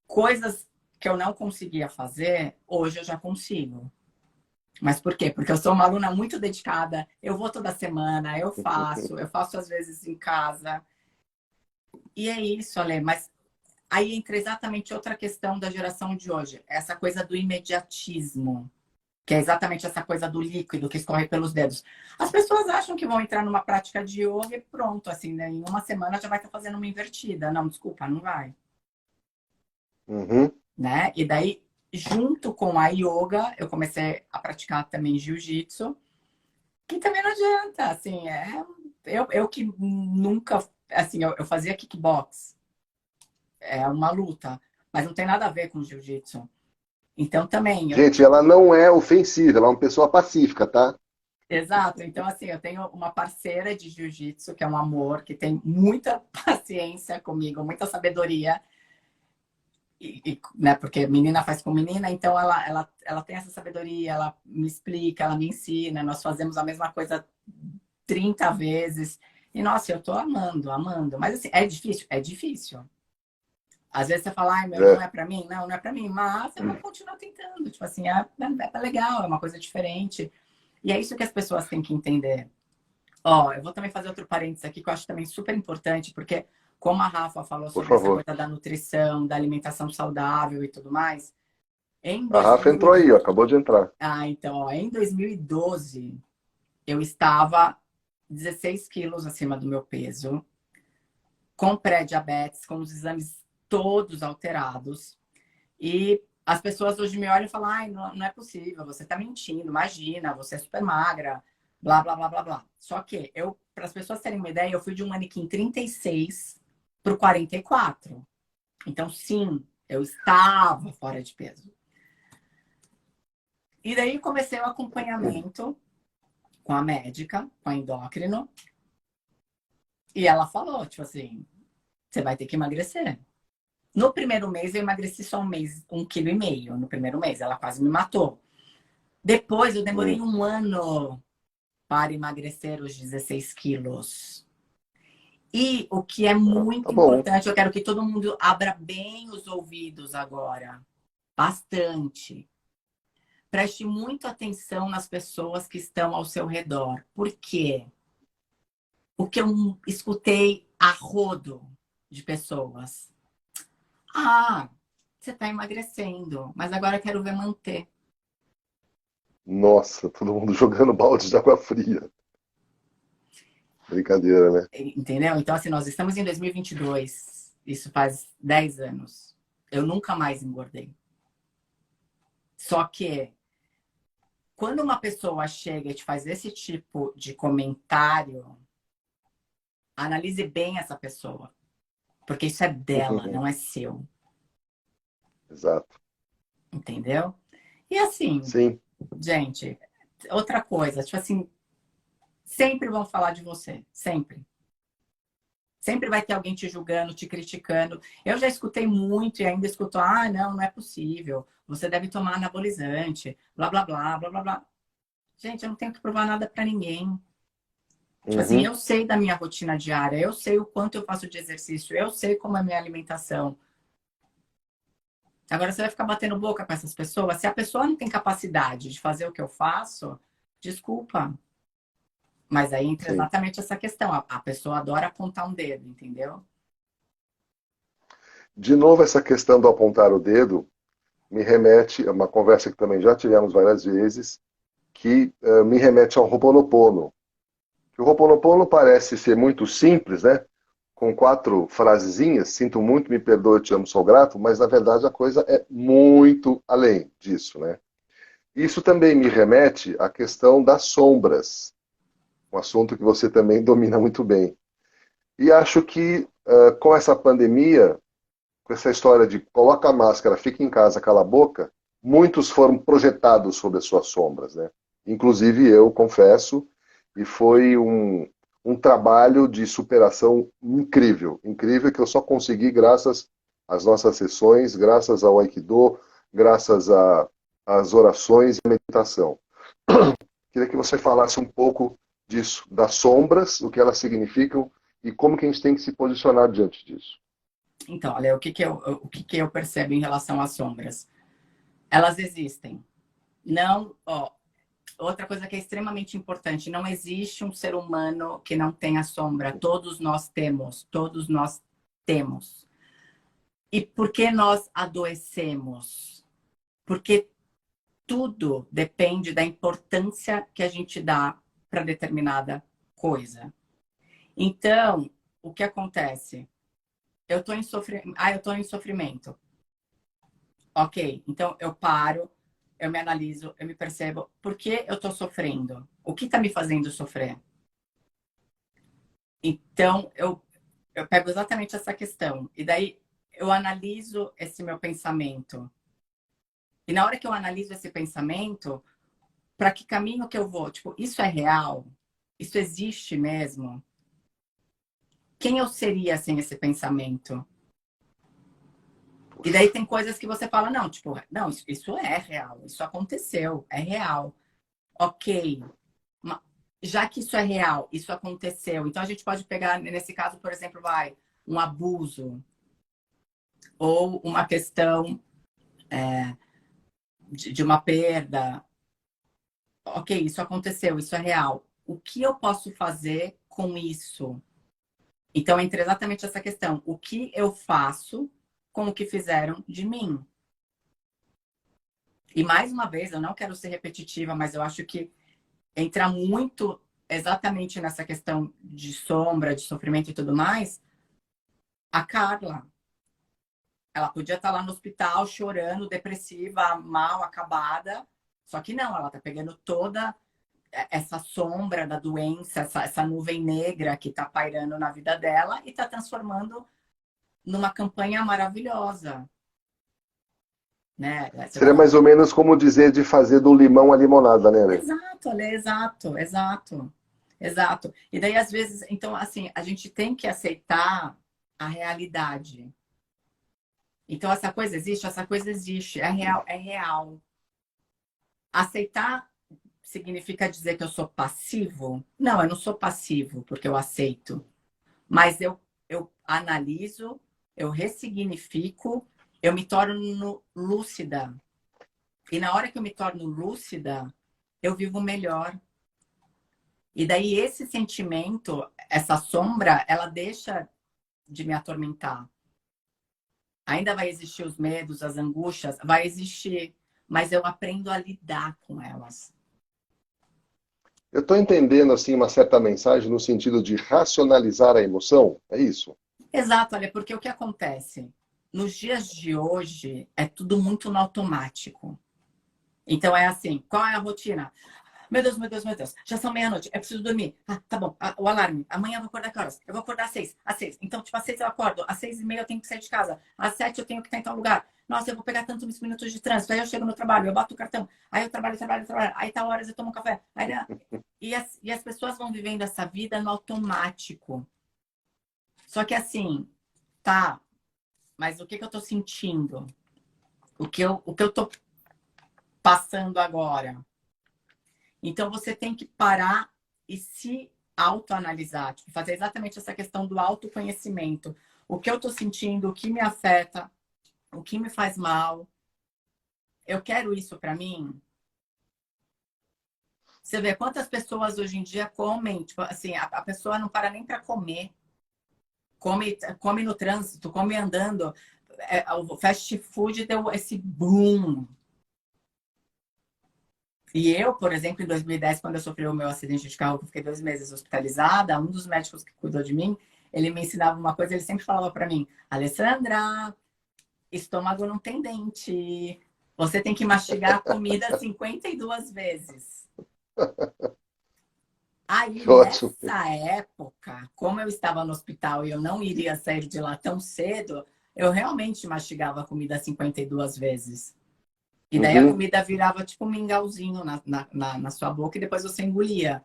coisas que eu não conseguia fazer, hoje eu já consigo. Mas por quê? Porque eu sou uma aluna muito dedicada, eu vou toda semana, eu faço às vezes em casa. E é isso, Ale, mas aí entra exatamente outra questão da geração de hoje, essa coisa do imediatismo, que é exatamente essa coisa do líquido que escorre pelos dedos. As pessoas acham que vão entrar numa prática de yoga e pronto, assim, né? Em uma semana já vai estar fazendo uma invertida. Não, desculpa, não vai,
Uhum.
né? E daí, junto com a yoga, eu comecei a praticar também jiu-jitsu, que também não adianta, assim, eu que nunca, assim, eu fazia kickbox, é uma luta, mas não tem nada a ver com jiu-jitsu. Então também,
Gente, ela não é ofensiva, ela é uma pessoa pacífica, tá?
exato. Então, assim, eu tenho uma parceira de jiu-jitsu, que é um amor, que tem muita paciência comigo, muita sabedoria, né, porque menina faz com menina, então ela tem essa sabedoria, ela me explica, ela me ensina, nós fazemos a mesma coisa 30 vezes. E, nossa, eu tô amando, amando. Mas, assim, é difícil? É difícil. Às vezes você fala, ai, meu, não
É.
é pra mim? Não, não é pra mim. Mas eu vou continuar tentando. Tipo assim, é legal, é uma coisa diferente. E é isso que as pessoas têm que entender. Ó, eu vou também fazer outro parênteses aqui que eu acho também super importante, porque como a Rafa falou
Por
sobre essa
favor.
coisa da nutrição, da alimentação saudável e tudo mais, em
A Rafa
2000
entrou aí, ó, acabou de entrar.
então, ó, em 2012, eu estava 16 quilos acima do meu peso, com pré-diabetes, com os exames todos alterados. E as pessoas hoje me olham e falam, ai, não, não é possível, você está mentindo, imagina, você é super magra, blá, blá, blá, blá, blá. Só que eu, para as pessoas terem uma ideia, eu fui de um manequim 36 para o 44. Então, sim, eu estava fora de peso. E daí comecei o acompanhamento com a médica, com a endócrino. E ela falou, tipo assim, você vai ter que emagrecer. No primeiro mês, eu emagreci só 1,5 kg no primeiro mês. Ela quase me matou. Depois, eu demorei 1 ano para emagrecer os 16 quilos. E o que é
Tá
muito
bom.
importante, eu quero que todo mundo abra bem os ouvidos agora. Bastante. Preste muita atenção nas pessoas que estão ao seu redor. Por quê? Porque eu escutei a rodo de pessoas. Ah, você está emagrecendo, mas agora eu quero ver manter.
Nossa, todo mundo jogando balde de água fria. Brincadeira, né?
Entendeu? Então, assim, nós estamos em 2022. Isso faz 10 anos. Eu nunca mais engordei. Só que quando uma pessoa chega e te faz esse tipo de comentário, analise bem essa pessoa. Porque isso é dela, não é seu.
Exato.
Entendeu? E assim,
Sim.
gente, outra coisa, tipo assim, sempre vão falar de você. Sempre. Sempre vai ter alguém te julgando, te criticando. Eu já escutei muito e ainda escuto, ah, não, não é possível. Você deve tomar anabolizante, blá, blá, blá, blá, blá, blá. Gente, eu não tenho que provar nada para ninguém. Tipo assim,
Uhum.
eu sei da minha rotina diária, eu sei o quanto eu faço de exercício, eu sei como é a minha alimentação. Agora você vai ficar batendo boca com essas pessoas? Se a pessoa não tem capacidade de fazer o que eu faço, desculpa. Mas aí entra
Sim.
exatamente essa questão. A pessoa adora apontar um dedo, entendeu?
De novo, essa questão do apontar o dedo me remete a uma conversa que também já tivemos várias vezes, que me remete ao Ho'oponopono. O Ho'oponopono parece ser muito simples, né? Com 4 frasezinhas, sinto muito, me perdoe, te amo, sou grato, mas na verdade a coisa é muito além disso, né? Isso também me remete à questão das sombras, um assunto que você também domina muito bem. E acho que com essa pandemia, com essa história de coloca a máscara, fica em casa, cala a boca, muitos foram projetados sobre as suas sombras, né? Inclusive eu, confesso, e foi um trabalho de superação incrível, incrível que eu só consegui graças às nossas sessões, graças ao Aikido, graças às orações e à meditação. Queria que você falasse um pouco disso, das sombras, o que elas significam e como que a gente tem que se posicionar diante disso.
Então, olha, o que que eu percebo em relação às sombras? Elas existem. Não, ó, outra coisa que é extremamente importante, não existe um ser humano que não tenha sombra. Todos nós temos, todos nós temos. E por que nós adoecemos? Porque tudo depende da importância que a gente dá para determinada coisa. Então, o que acontece? Eu estou em eu tô em sofrimento. Ok, então eu paro, eu me analiso, eu me percebo. Por que eu estou sofrendo? O que está me fazendo sofrer? Então, eu pego exatamente essa questão. E daí eu analiso esse meu pensamento. E na hora que eu analiso esse pensamento, para que caminho que eu vou? Tipo, isso é real? Isso existe mesmo? Quem eu seria sem esse pensamento? E daí tem coisas que você fala, não, tipo, não, isso é real, isso aconteceu, é real. Ok, já que isso é real, isso aconteceu, então a gente pode pegar, nesse caso, por exemplo, vai, um abuso ou uma questão de uma perda. Ok, isso aconteceu, isso é real. O que eu posso fazer com isso? Então, entra exatamente essa questão. O que eu faço com o que fizeram de mim? E mais uma vez, eu não quero ser repetitiva, mas eu acho que entra muito exatamente nessa questão de sombra, de sofrimento e tudo mais. A Carla, ela podia estar lá no hospital chorando, depressiva, mal, acabada. Só que não, ela tá pegando toda essa sombra da doença, essa nuvem negra que tá pairando na vida dela e tá transformando numa campanha maravilhosa, né? Você
Seria
tá
mais ou menos como dizer de fazer do limão a limonada, né, Lê?
exato, Ale, exato, exato. Exato. E daí, às vezes, então, assim, a gente tem que aceitar a realidade. Então, essa coisa existe, é real, é real. Aceitar significa dizer que eu sou passivo? Não, eu não sou passivo, porque eu aceito. Mas eu analiso, eu ressignifico, eu me torno lúcida. E na hora que eu me torno lúcida, eu vivo melhor. E daí esse sentimento, essa sombra, ela deixa de me atormentar. Ainda vai existir os medos, as angústias, vai existir, mas eu aprendo a lidar com elas.
Eu estou entendendo assim uma certa mensagem no sentido de racionalizar a emoção, é isso?
Exato, olha, porque o que acontece? Nos dias de hoje, é tudo muito no automático. Então é assim, qual é a rotina? Meu Deus, meu Deus, meu Deus. Já são meia-noite. Eu preciso dormir. Ah, tá bom. Ah, o alarme. Amanhã eu vou acordar que horas? Eu vou acordar às 6. Às 6. Então, tipo, às 6 eu acordo. Às 6:30 eu tenho que sair de casa. Às 7 eu tenho que estar em tal lugar. Nossa, eu vou pegar tantos minutos de trânsito. Aí eu chego no trabalho, eu bato o cartão. Aí eu trabalho, trabalho, trabalho. Aí tal horas eu tomo um café. Aí, e as pessoas vão vivendo essa vida no automático. Só que assim, tá, mas o que eu tô sentindo? O que eu tô passando agora? Então, você tem que parar e se autoanalisar, tipo, fazer exatamente essa questão do autoconhecimento. O que eu estou sentindo, o que me afeta, o que me faz mal. Eu quero isso para mim? Você vê quantas pessoas hoje em dia comem, tipo assim, a pessoa não para nem para comer. Come no trânsito, come andando. O fast food deu esse boom. E eu, por exemplo, em 2010, quando eu sofri o meu acidente de carro, que eu fiquei 2 meses hospitalizada, um dos médicos que cuidou de mim, ele me ensinava uma coisa, ele sempre falava para mim, Alessandra, estômago não tem dente. Você tem que mastigar a comida 52 vezes. Aí,
Que ótimo.
nessa época, como eu estava no hospital e eu não iria sair de lá tão cedo, eu realmente mastigava a comida 52 vezes. E daí a
Uhum.
comida virava tipo um mingauzinho na sua boca e depois você engolia.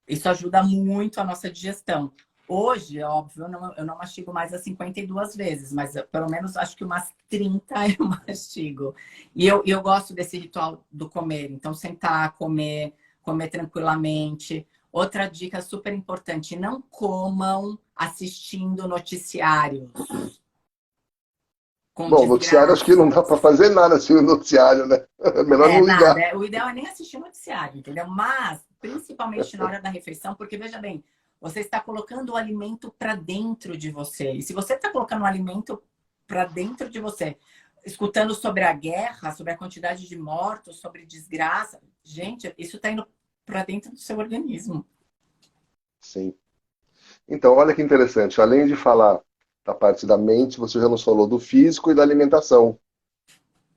Isso ajuda muito a nossa digestão. Hoje, óbvio, eu não mastigo mais as 52 vezes, mas pelo menos acho que umas 30 eu mastigo. E eu gosto desse ritual do comer. Então, sentar, comer tranquilamente. Outra dica super importante: não comam assistindo noticiários com
Bom, noticiário acho que não dá para
desgraças.
fazer nada assim no noticiário, né? É melhor
É,
não ligar.
nada. O ideal é nem assistir o noticiário, entendeu? Mas, principalmente na hora da refeição, porque, veja bem, você está colocando o alimento para dentro de você. E se você está colocando o alimento para dentro de você, escutando sobre a guerra, sobre a quantidade de mortos, sobre desgraça, gente, isso está indo para dentro do seu organismo.
Sim. Então, olha que interessante. Além de falar da parte da mente, você já nos falou do físico e da alimentação.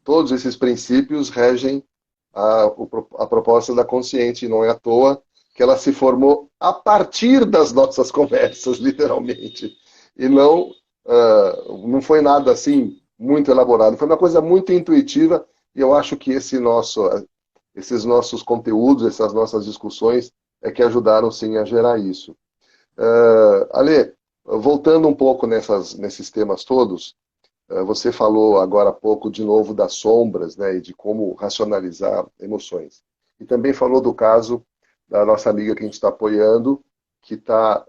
Todos esses princípios regem a proposta da consciente, e não é à toa que ela se formou a partir das nossas conversas, literalmente. E não foi nada assim muito elaborado, foi uma coisa muito intuitiva, e eu acho que esses nossos conteúdos, essas nossas discussões, é que ajudaram sim a gerar isso. Ale, voltando um pouco nesses temas todos, você falou agora há pouco de novo das sombras, né, e de como racionalizar emoções. E também falou do caso da nossa amiga que a gente está apoiando, que está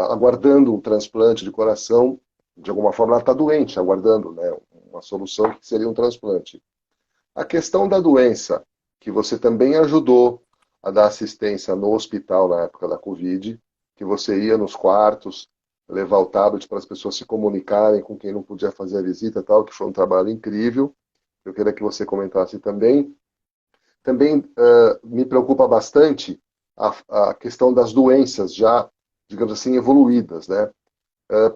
aguardando um transplante de coração. De alguma forma, ela está doente, aguardando, né, uma solução que seria um transplante. A questão da doença, que você também ajudou a dar assistência no hospital na época da Covid, que você ia nos quartos, levar o tablet para as pessoas se comunicarem com quem não podia fazer a visita e tal, que foi um trabalho incrível. Eu queria que você comentasse também. Também me preocupa bastante a questão das doenças já, digamos assim, evoluídas, né?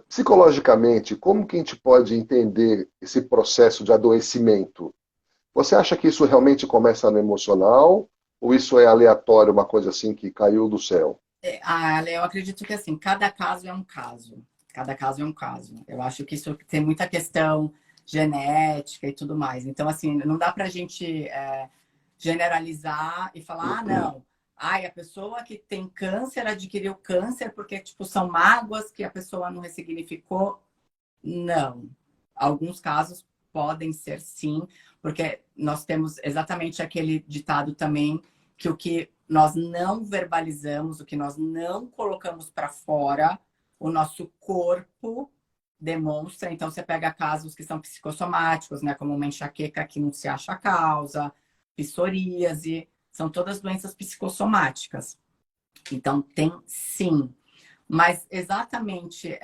Psicologicamente, como que a gente pode entender esse processo de adoecimento? Você acha que isso realmente começa no emocional? Ou isso é aleatório, uma coisa assim que caiu do céu?
Eu acredito que assim, cada caso é um caso. Cada caso é um caso. Eu acho que isso tem muita questão genética e tudo mais. Então, assim, não dá pra gente generalizar e falar, ah, não. Ai, a pessoa que tem câncer adquiriu câncer porque, tipo, são mágoas que a pessoa não ressignificou. Não. Alguns casos podem ser sim, porque nós temos exatamente aquele ditado também, que o que nós não verbalizamos, o que nós não colocamos para fora, o nosso corpo demonstra. Então, você pega casos que são psicossomáticos, né? Como uma enxaqueca que não se acha a causa, psoríase, são todas doenças psicossomáticas. Então, tem sim. Mas exatamente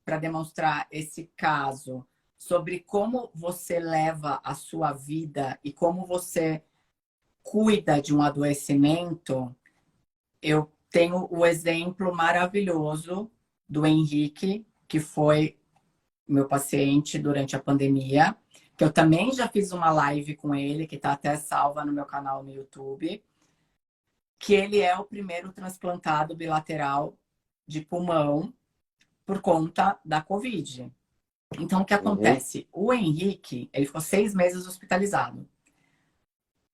para demonstrar esse caso sobre como você leva a sua vida e como você cuida de um adoecimento, eu tenho o exemplo maravilhoso do Henrique, que foi meu paciente durante a pandemia, que eu também já fiz uma live com ele, que está até salva no meu canal no YouTube, que ele é o primeiro transplantado bilateral de pulmão por conta da Covid. Então, o que acontece? O Henrique, ele ficou 6 meses hospitalizado.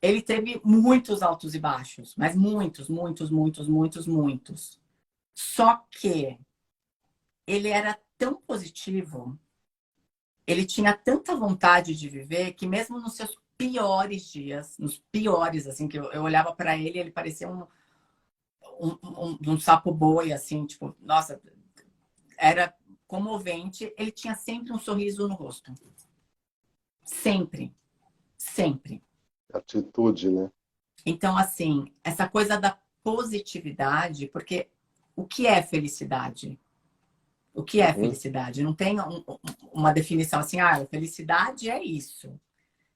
Ele teve muitos altos e baixos, mas muitos, muitos, muitos, muitos, muitos. Só que ele era tão positivo, ele tinha tanta vontade de viver, que mesmo nos seus piores dias, nos piores, assim, que eu olhava para ele, ele parecia um sapo boi, assim, tipo, nossa, era comovente. Ele tinha sempre um sorriso no rosto. Sempre. Sempre.
Atitude, né?
Então, assim, essa coisa da positividade, porque o que é felicidade? O que é felicidade? Não tem uma definição assim, ah, felicidade é isso.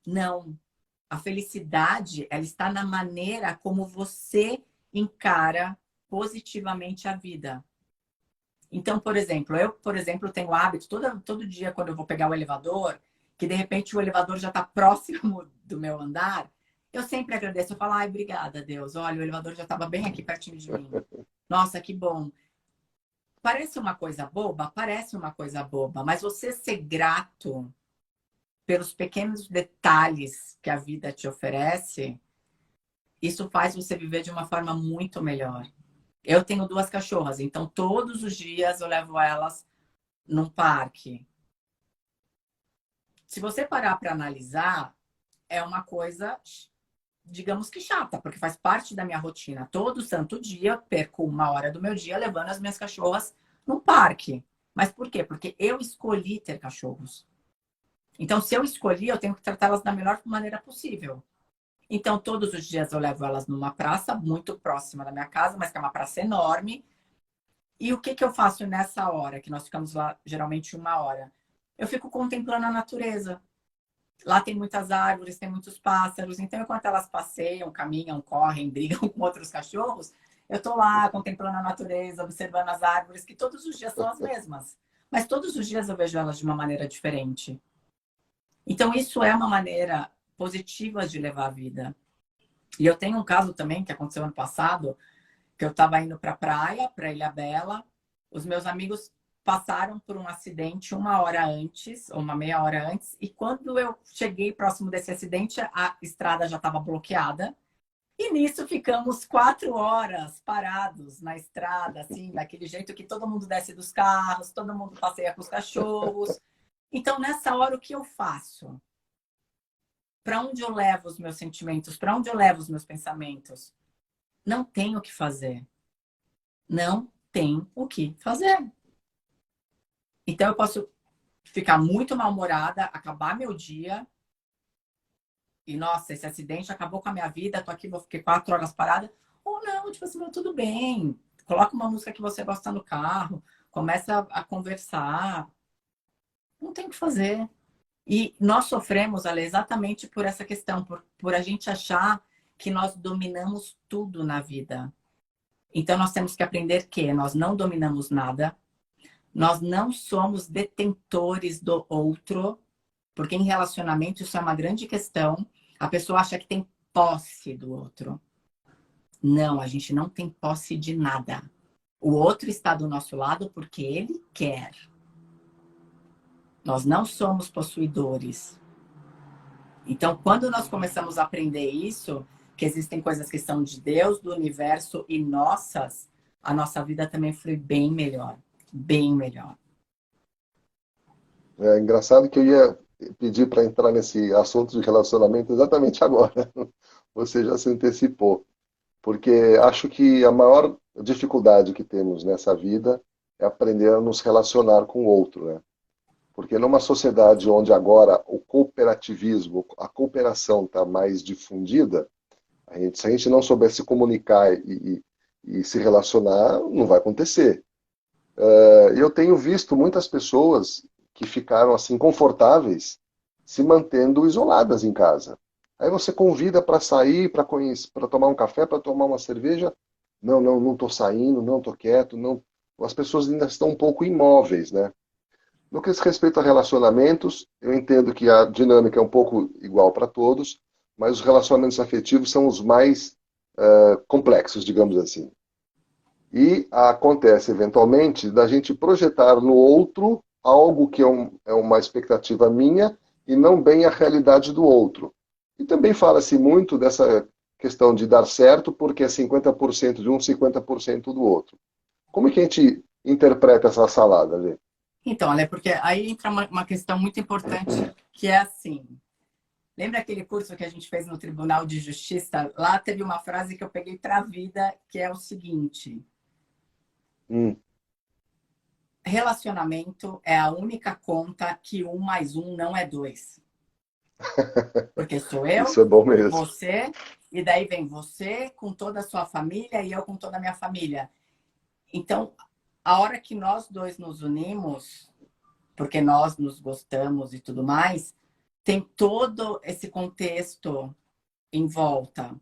Não. A felicidade, ela está na maneira como você encara positivamente a vida. Então, por exemplo, tenho o hábito, todo dia, quando eu vou pegar o elevador, que de repente o elevador já está próximo do meu andar, eu sempre agradeço. Eu falo, ai, obrigada, Deus. Olha, o elevador já estava bem aqui pertinho de mim. Nossa, que bom. Parece uma coisa boba? Parece uma coisa boba. Mas você ser grato pelos pequenos detalhes que a vida te oferece, isso faz você viver de uma forma muito melhor. Eu tenho 2 cachorras, então todos os dias eu levo elas num parque. Se você parar para analisar, é uma coisa, digamos que chata, porque faz parte da minha rotina. Todo santo dia eu perco 1 hora do meu dia levando as minhas cachorras num parque. Mas por quê? Porque eu escolhi ter cachorros. Então, se eu escolhi, eu tenho que tratá-las da melhor maneira possível. Então, todos os dias eu levo elas numa praça muito próxima da minha casa, mas que é uma praça enorme. E o que que eu faço nessa hora, que nós ficamos lá geralmente 1 hora? Eu fico contemplando a natureza. Lá tem muitas árvores, tem muitos pássaros. Então, enquanto elas passeiam, caminham, correm, brigam com outros cachorros, eu estou lá contemplando a natureza, observando as árvores, que todos os dias são as mesmas. Mas todos os dias eu vejo elas de uma maneira diferente. Então, isso é uma maneira positiva de levar a vida. E eu tenho um caso também que aconteceu ano passado, que eu estava indo para a praia, para Ilhabela. Os meus amigos passaram por um acidente 1 hora antes, ou uma meia hora antes, e quando eu cheguei próximo desse acidente, a estrada já estava bloqueada. E nisso ficamos 4 horas parados na estrada, assim, daquele jeito que todo mundo desce dos carros, todo mundo passeia com os cachorros. Então, nessa hora, o que eu faço? Para onde eu levo os meus sentimentos? Para onde eu levo os meus pensamentos? Não tem o que fazer. Não tem o que fazer. Então, eu posso ficar muito mal-humorada, acabar meu dia. E, nossa, esse acidente acabou com a minha vida. Tô aqui, vou ficar 4 horas parada. Ou não, tipo assim, meu, tudo bem. Coloca uma música que você gosta no carro. Começa a conversar. Não tem o que fazer. E nós sofremos, Ale, exatamente por essa questão. Por a gente achar que nós dominamos tudo na vida. Então, nós temos que aprender que nós não dominamos nada. Nós não somos detentores do outro, porque em relacionamento isso é uma grande questão. A pessoa acha que tem posse do outro. Não, a gente não tem posse de nada. O outro está do nosso lado porque ele quer. Nós não somos possuidores. Então, quando nós começamos a aprender isso, que existem coisas que são de Deus, do universo e nossas, a nossa vida também flui bem melhor. Bem melhor.
É engraçado que eu ia pedir para entrar nesse assunto de relacionamento exatamente agora. Você já se antecipou. Porque acho que a maior dificuldade que temos nessa vida é aprender a nos relacionar com o outro, né? Porque numa sociedade onde agora o cooperativismo, a cooperação está mais difundida, se a gente não souber se comunicar e se relacionar, não vai acontecer. Eu tenho visto muitas pessoas que ficaram assim confortáveis se mantendo isoladas em casa. Aí você convida para sair, para tomar um café, para tomar uma cerveja. Não, não, não estou saindo, não estou quieto. Não. As pessoas ainda estão um pouco imóveis, né? No que diz respeito a relacionamentos, eu entendo que a dinâmica é um pouco igual para todos, mas os relacionamentos afetivos são os mais complexos, digamos assim. E acontece, eventualmente, da gente projetar no outro algo que é uma expectativa minha e não bem a realidade do outro. E também fala-se muito dessa questão de dar certo porque é 50% de um, 50% do outro. Como é que a gente interpreta essa salada, Lê?
Então, Ale, porque aí entra uma questão muito importante, que é assim. Lembra aquele curso que a gente fez no Tribunal de Justiça? Lá teve uma frase que eu peguei para a vida, que é o seguinte: relacionamento é a única conta que 1 mais 1 não é 2. Porque sou eu,
Isso é bom mesmo.
você, e daí vem você com toda a sua família e eu com toda a minha família. Então, a hora que nós dois nos unimos, porque nós nos gostamos e tudo mais, tem todo esse contexto em volta.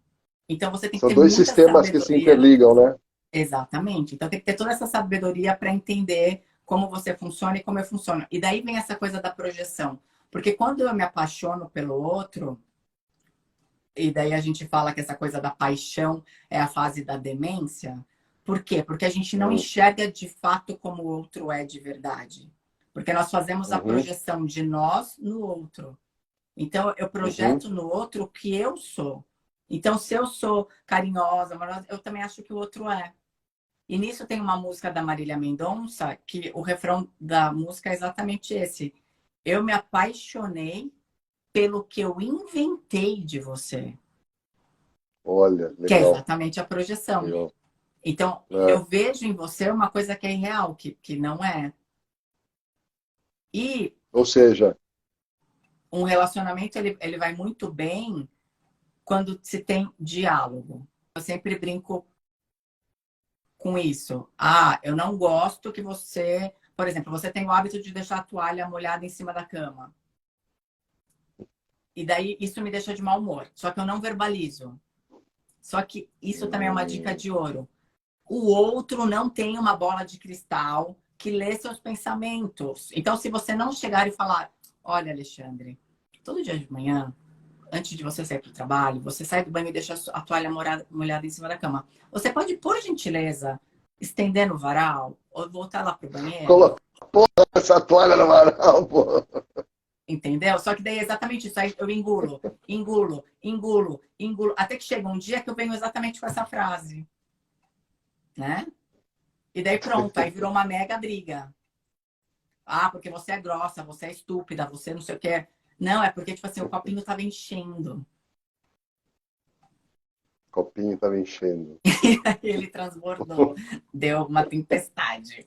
Então, você tem que
São
ter
dois
muita
sistemas que se
sabedoria.
interligam, né?
Exatamente. Então, tem que ter toda essa sabedoria para entender como você funciona e como eu funciono. E daí vem essa coisa da projeção. Porque quando eu me apaixono pelo outro, e daí a gente fala que essa coisa da paixão é a fase da demência. Por quê? Porque a gente não enxerga de fato como o outro é de verdade. Porque nós fazemos a projeção de nós no outro. Então, eu projeto no outro o que eu sou. Então, se eu sou carinhosa, amorosa, eu também acho que o outro é. E nisso tem uma música da Marília Mendonça, que o refrão da música é exatamente esse. Eu me apaixonei pelo que eu inventei de você.
Olha,
Que é
legal.
exatamente a projeção.
Legal.
Então, eu vejo em você uma coisa que é irreal, que não é. E
Ou seja,
um relacionamento, ele vai muito bem quando se tem diálogo. Eu sempre brinco com isso. Ah, eu não gosto que você... Por exemplo, você tem o hábito de deixar a toalha molhada em cima da cama. E daí, isso me deixa de mau humor. Só que eu não verbalizo. Só que isso também é uma dica de ouro. O outro não tem uma bola de cristal que lê seus pensamentos. Então, se você não chegar e falar, olha, Alexandre, todo dia de manhã, antes de você sair para o trabalho, você sai do banho e deixa a toalha molhada em cima da cama. Você pode, por gentileza, estender no varal ou voltar lá para o banheiro?
coloca essa toalha no varal, pô.
Entendeu? Só que daí é exatamente isso. Aí eu engulo, engulo, engulo, engulo. Até que chega um dia que eu venho exatamente com essa frase. Né? E daí pronto, aí virou uma mega briga. Ah, porque você é grossa, você é estúpida, você não sei o que. Não, é porque, tipo assim, o copinho tava enchendo.
O copinho estava enchendo.
E aí ele transbordou. Deu uma tempestade.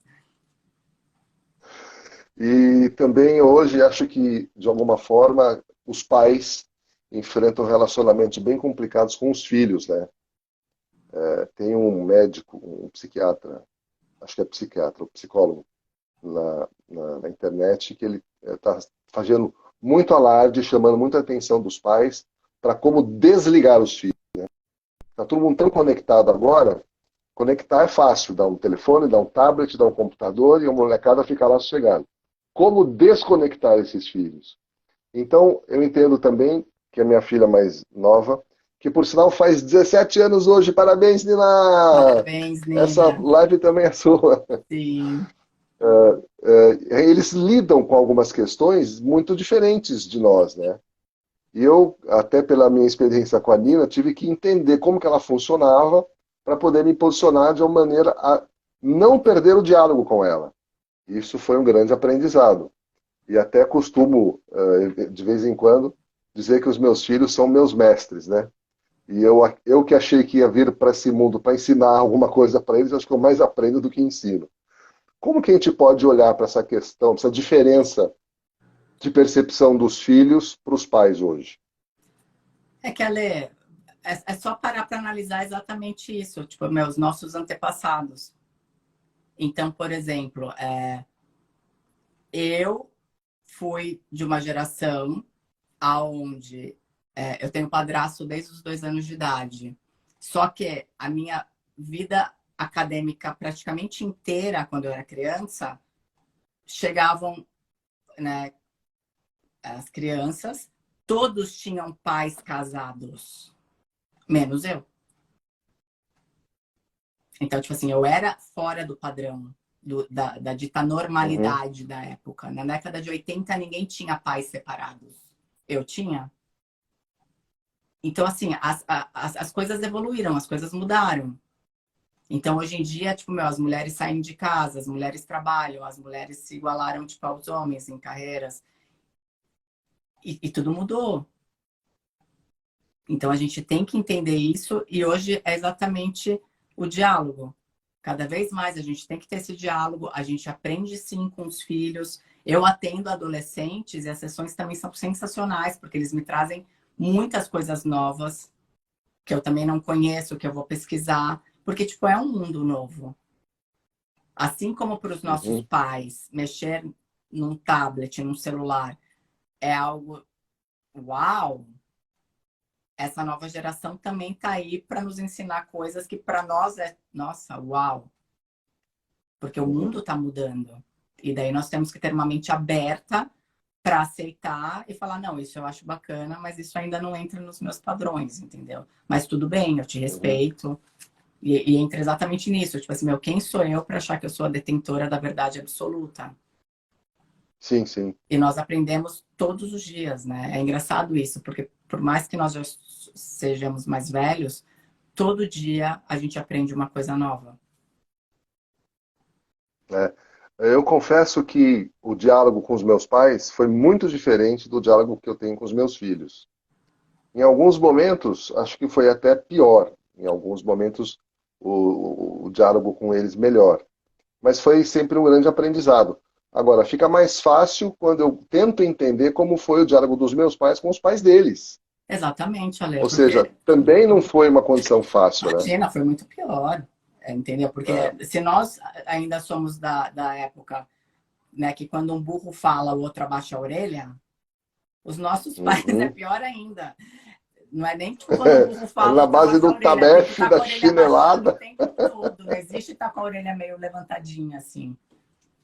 E também hoje acho que, de alguma forma, os pais enfrentam relacionamentos bem complicados com os filhos, né? Tem um médico, um psiquiatra, acho que é psiquiatra, ou psicólogo, na internet, que ele está fazendo muito alarde, chamando muita atenção dos pais para como desligar os filhos. Está todo mundo tão conectado agora. Conectar é fácil, dá um telefone, dá um tablet, dá um computador e a molecada fica lá sossegada. Como desconectar esses filhos? Então, eu entendo também que a minha filha mais nova, que por sinal faz 17 anos hoje, parabéns, Nina!
Parabéns, Nina.
Essa live também é sua.
Sim.
Eles lidam com algumas questões muito diferentes de nós, né? E eu, até pela minha experiência com a Nina, tive que entender como que ela funcionava para poder me posicionar de uma maneira a não perder o diálogo com ela. Isso foi um grande aprendizado. E até costumo, de vez em quando, dizer que os meus filhos são meus mestres, né? E eu que achei que ia vir para esse mundo para ensinar alguma coisa para eles, acho que eu mais aprendo do que ensino. Como que a gente pode olhar para essa questão, essa diferença de percepção dos filhos para os pais hoje?
É que, Ale, é só parar para analisar exatamente isso, tipo, meus nossos antepassados. Então, por exemplo, eu fui de uma geração aonde eu tenho padrasto desde os 2 anos de idade. Só que a minha vida acadêmica praticamente inteira, quando eu era criança, chegavam, né, as crianças, todos tinham pais casados, menos eu. Então, tipo assim, eu era fora do padrão, da dita
Uhum,
normalidade da época. Na década de 80, ninguém tinha pais separados. Eu tinha. Então, assim, as coisas evoluíram, as coisas mudaram. Então, hoje em dia, tipo, as mulheres saem de casa, as mulheres trabalham, as mulheres se igualaram, tipo, aos homens em carreiras. E tudo mudou. Então, a gente tem que entender isso. E hoje é exatamente o diálogo. Cada vez mais a gente tem que ter esse diálogo. A gente aprende, sim, com os filhos. Eu atendo adolescentes e as sessões também são sensacionais, porque eles me trazem muitas coisas novas que eu também não conheço, que eu vou pesquisar. Porque, tipo, é um mundo novo. Assim como para os nossos
uhum.
pais, mexer num tablet, num celular, é algo uau, essa nova geração também está aí para nos ensinar coisas que para nós é, nossa, uau, porque o
Uhum.
mundo está mudando. E daí nós temos que ter uma mente aberta para aceitar e falar, não, isso eu acho bacana, mas isso ainda não entra nos meus padrões, entendeu? Mas tudo bem, eu te
Uhum.
respeito. E entra exatamente nisso, tipo assim, meu, quem sou eu para achar que eu sou a detentora da verdade absoluta?
Sim, sim.
E nós aprendemos todos os dias, né? É engraçado isso, porque por mais que nós já sejamos mais velhos, todo dia a gente aprende uma coisa nova.
É. Eu confesso que o diálogo com os meus pais foi muito diferente do diálogo que eu tenho com os meus filhos. Em alguns momentos, acho que foi até pior. Em alguns momentos, o diálogo com eles melhor. Mas foi sempre um grande aprendizado. Agora, fica mais fácil quando eu tento entender como foi o diálogo dos meus pais com os pais deles.
Exatamente, Ale,
Ou seja,
porque
também não foi uma condição fácil, né?
imagina, foi muito pior, entendeu? Porque
É.
se nós ainda somos da época, né, que quando um burro fala, o outro abaixa a orelha, os nossos pais é
Uhum.
pior ainda. Não é nem tipo quando o burro
É
fala, o
na
outro
base
abaixa a
do
orelha, tem que
tabefe,
estar com
da
a orelha abaixada o
chinelada.
tempo todo. Não existe estar com a orelha meio levantadinha assim.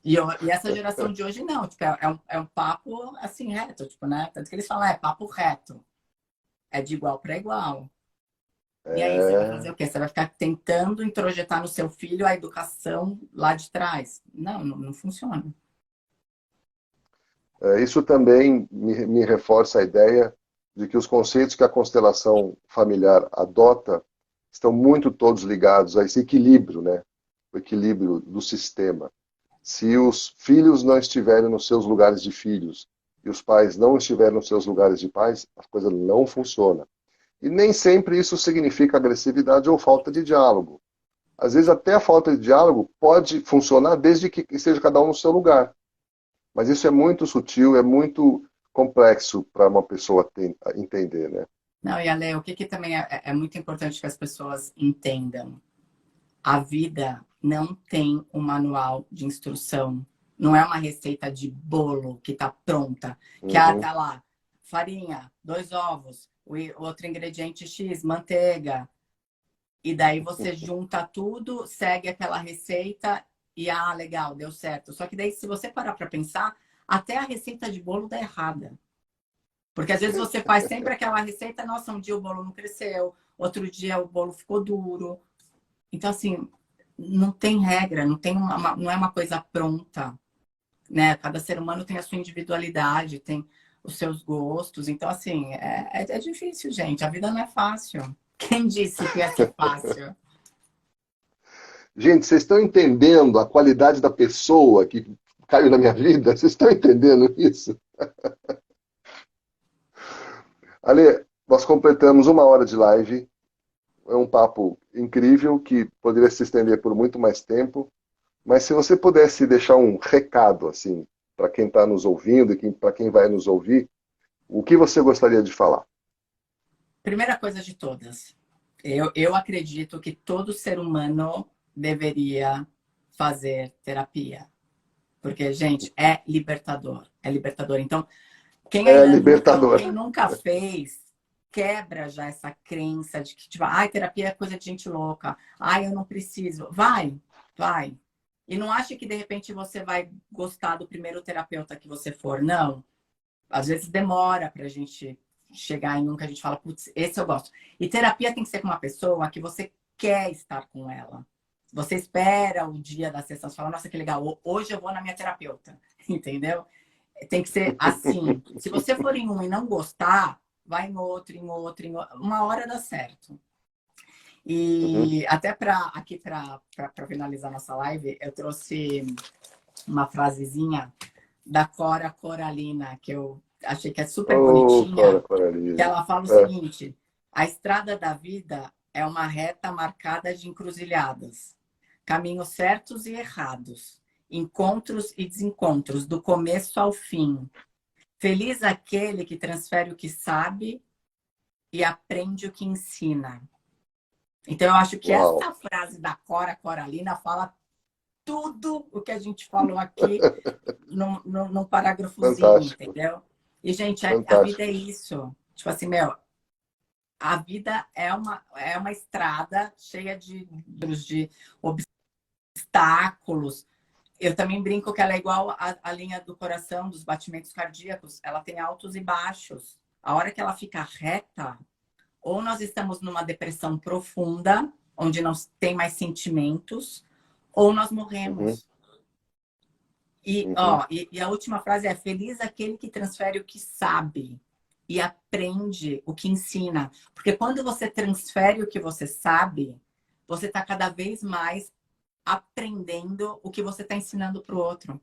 E essa geração de hoje não, tipo, é um papo assim reto, tipo, né? Tanto que eles falam, é papo reto, é de igual para igual. E aí você vai fazer
É,
o quê? Você vai ficar tentando introjetar no seu filho a educação lá de trás? Não, não funciona.
isso também me reforça a ideia de que os conceitos que a constelação familiar adota estão muito todos ligados a esse equilíbrio, né? O equilíbrio do sistema. Se os filhos não estiverem nos seus lugares de filhos e os pais não estiverem nos seus lugares de pais, a coisa não funciona. E nem sempre isso significa agressividade ou falta de diálogo. Às vezes até a falta de diálogo pode funcionar desde que esteja cada um no seu lugar. Mas isso é muito sutil, é muito complexo para uma pessoa entender, né?
Não, e Ale, o que também é muito importante que as pessoas entendam? A vida não tem um manual de instrução. Não é uma receita de bolo que está pronta. Que
Uhum.
tá lá, farinha, 2 ovos, o outro ingrediente X, manteiga. E daí você junta tudo, segue aquela receita e, legal, deu certo. Só que daí, se você parar para pensar, até a receita de bolo dá errada. Porque às vezes você faz sempre aquela receita, nossa, um dia o bolo não cresceu, outro dia o bolo ficou duro. Então, assim, não tem regra, não tem não é uma coisa pronta, né? Cada ser humano tem a sua individualidade, tem os seus gostos. Então, assim, é difícil, gente. A vida não é fácil. Quem disse que ia ser fácil?
Gente, vocês estão entendendo a qualidade da pessoa que caiu na minha vida? Vocês estão entendendo isso? Ale, nós completamos 1 hora de live. É um papo incrível que poderia se estender por muito mais tempo. Mas se você pudesse deixar um recado, assim, para quem está nos ouvindo e para quem vai nos ouvir, o que você gostaria de falar?
Primeira coisa de todas, eu acredito que todo ser humano deveria fazer terapia. Porque, gente, é libertador. É libertador. Então,
É libertador.
quem nunca fez, quebra já essa crença de que, tipo, ai, terapia é coisa de gente louca. Ai, eu não preciso. Vai, vai. E não ache que, de repente, você vai gostar do primeiro terapeuta que você for. Não. Às vezes demora pra gente chegar em um que a gente fala, putz, esse eu gosto. E terapia tem que ser com uma pessoa que você quer estar com ela. Você espera o dia da sessão, você fala, nossa, que legal, hoje eu vou na minha terapeuta. Entendeu? Tem que ser assim. Se você for em um e não gostar, vai em outro, em outro, em outro. Uma hora dá certo. E até para finalizar nossa live, eu trouxe uma frasezinha da Cora Coralina, que eu achei que é super bonitinha, que ela fala o seguinte: a estrada da vida é uma reta marcada de encruzilhadas, caminhos certos e errados, encontros e desencontros, do começo ao fim. Feliz aquele que transfere o que sabe e aprende o que ensina. Então, eu acho que essa frase da Cora Coralina fala tudo o que a gente falou aqui num parágrafozinho, fantástico. Entendeu? E, gente, a vida é isso. Tipo assim, a vida é uma estrada cheia de obstáculos. Eu também brinco que ela é igual a linha do coração, dos batimentos cardíacos. Ela tem altos e baixos. A hora que ela fica reta, ou nós estamos numa depressão profunda, onde não tem mais sentimentos, ou nós morremos. E a última frase é: feliz aquele que transfere o que sabe e aprende o que ensina. Porque quando você transfere o que você sabe, você está cada vez mais aprendendo o que você está ensinando para o outro.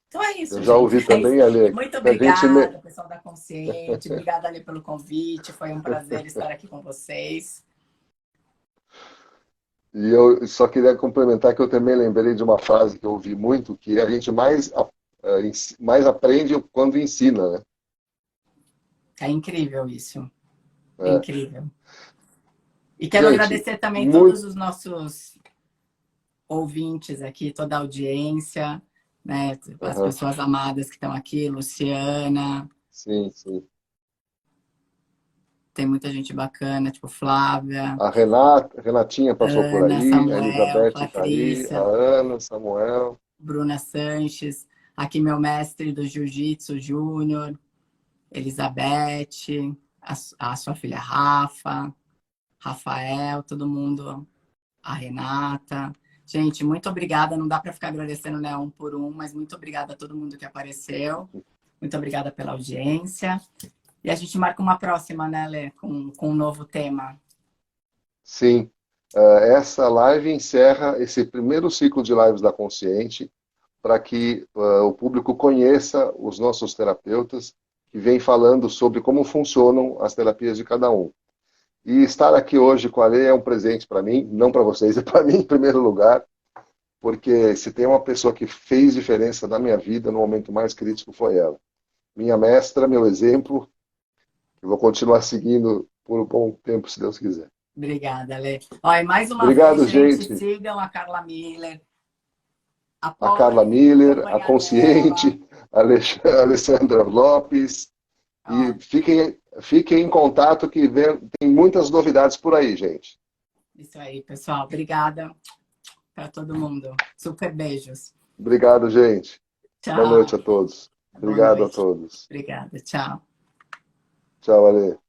Então é isso,
eu já ouvi também, Ale.
Muito obrigada, pessoal da Consciente. Obrigada, Ale, pelo convite. Foi um prazer estar aqui com vocês.
E eu só queria complementar que eu também lembrei de uma frase que eu ouvi muito, que a gente mais aprende quando ensina, né?
É incrível isso. É incrível. E quero agradecer também todos os nossos ouvintes aqui, toda a audiência, né? As pessoas amadas que estão aqui, Luciana.
Sim, sim.
Tem muita gente bacana, tipo Flávia.
A Renatinha passou por aí, Samuel, a Elizabeth está aí, a Ana, Samuel.
Bruna Sanches, aqui meu mestre do Jiu-Jitsu, Júnior, Elizabeth, a sua filha Rafa, Rafael, todo mundo, a Renata. Gente, muito obrigada. Não dá para ficar agradecendo, né, um por um, mas muito obrigada a todo mundo que apareceu. Muito obrigada pela audiência. E a gente marca uma próxima, né, Lê, com um novo tema.
Sim. Essa live encerra esse primeiro ciclo de lives da Consciente, para que o público conheça os nossos terapeutas, que vêm falando sobre como funcionam as terapias de cada um. E estar aqui hoje com a Lê é um presente para mim, não para vocês, é para mim em primeiro lugar, porque se tem uma pessoa que fez diferença na minha vida no momento mais crítico, foi ela. Minha mestra, meu exemplo, que vou continuar seguindo por um bom tempo, se Deus quiser.
Obrigada, Lê. E mais uma
Obrigado,
vez, gente, sigam a Carla Miller.
A Carla Miller, a Consciente, a Alessandra Lopes. E fiquem em contato que tem muitas novidades por aí, gente.
Isso aí, pessoal. Obrigada para todo mundo. Super beijos.
Obrigado, gente.
Tchau.
Boa noite a todos. Obrigado a todos.
Obrigada. Tchau.
Tchau, Ale.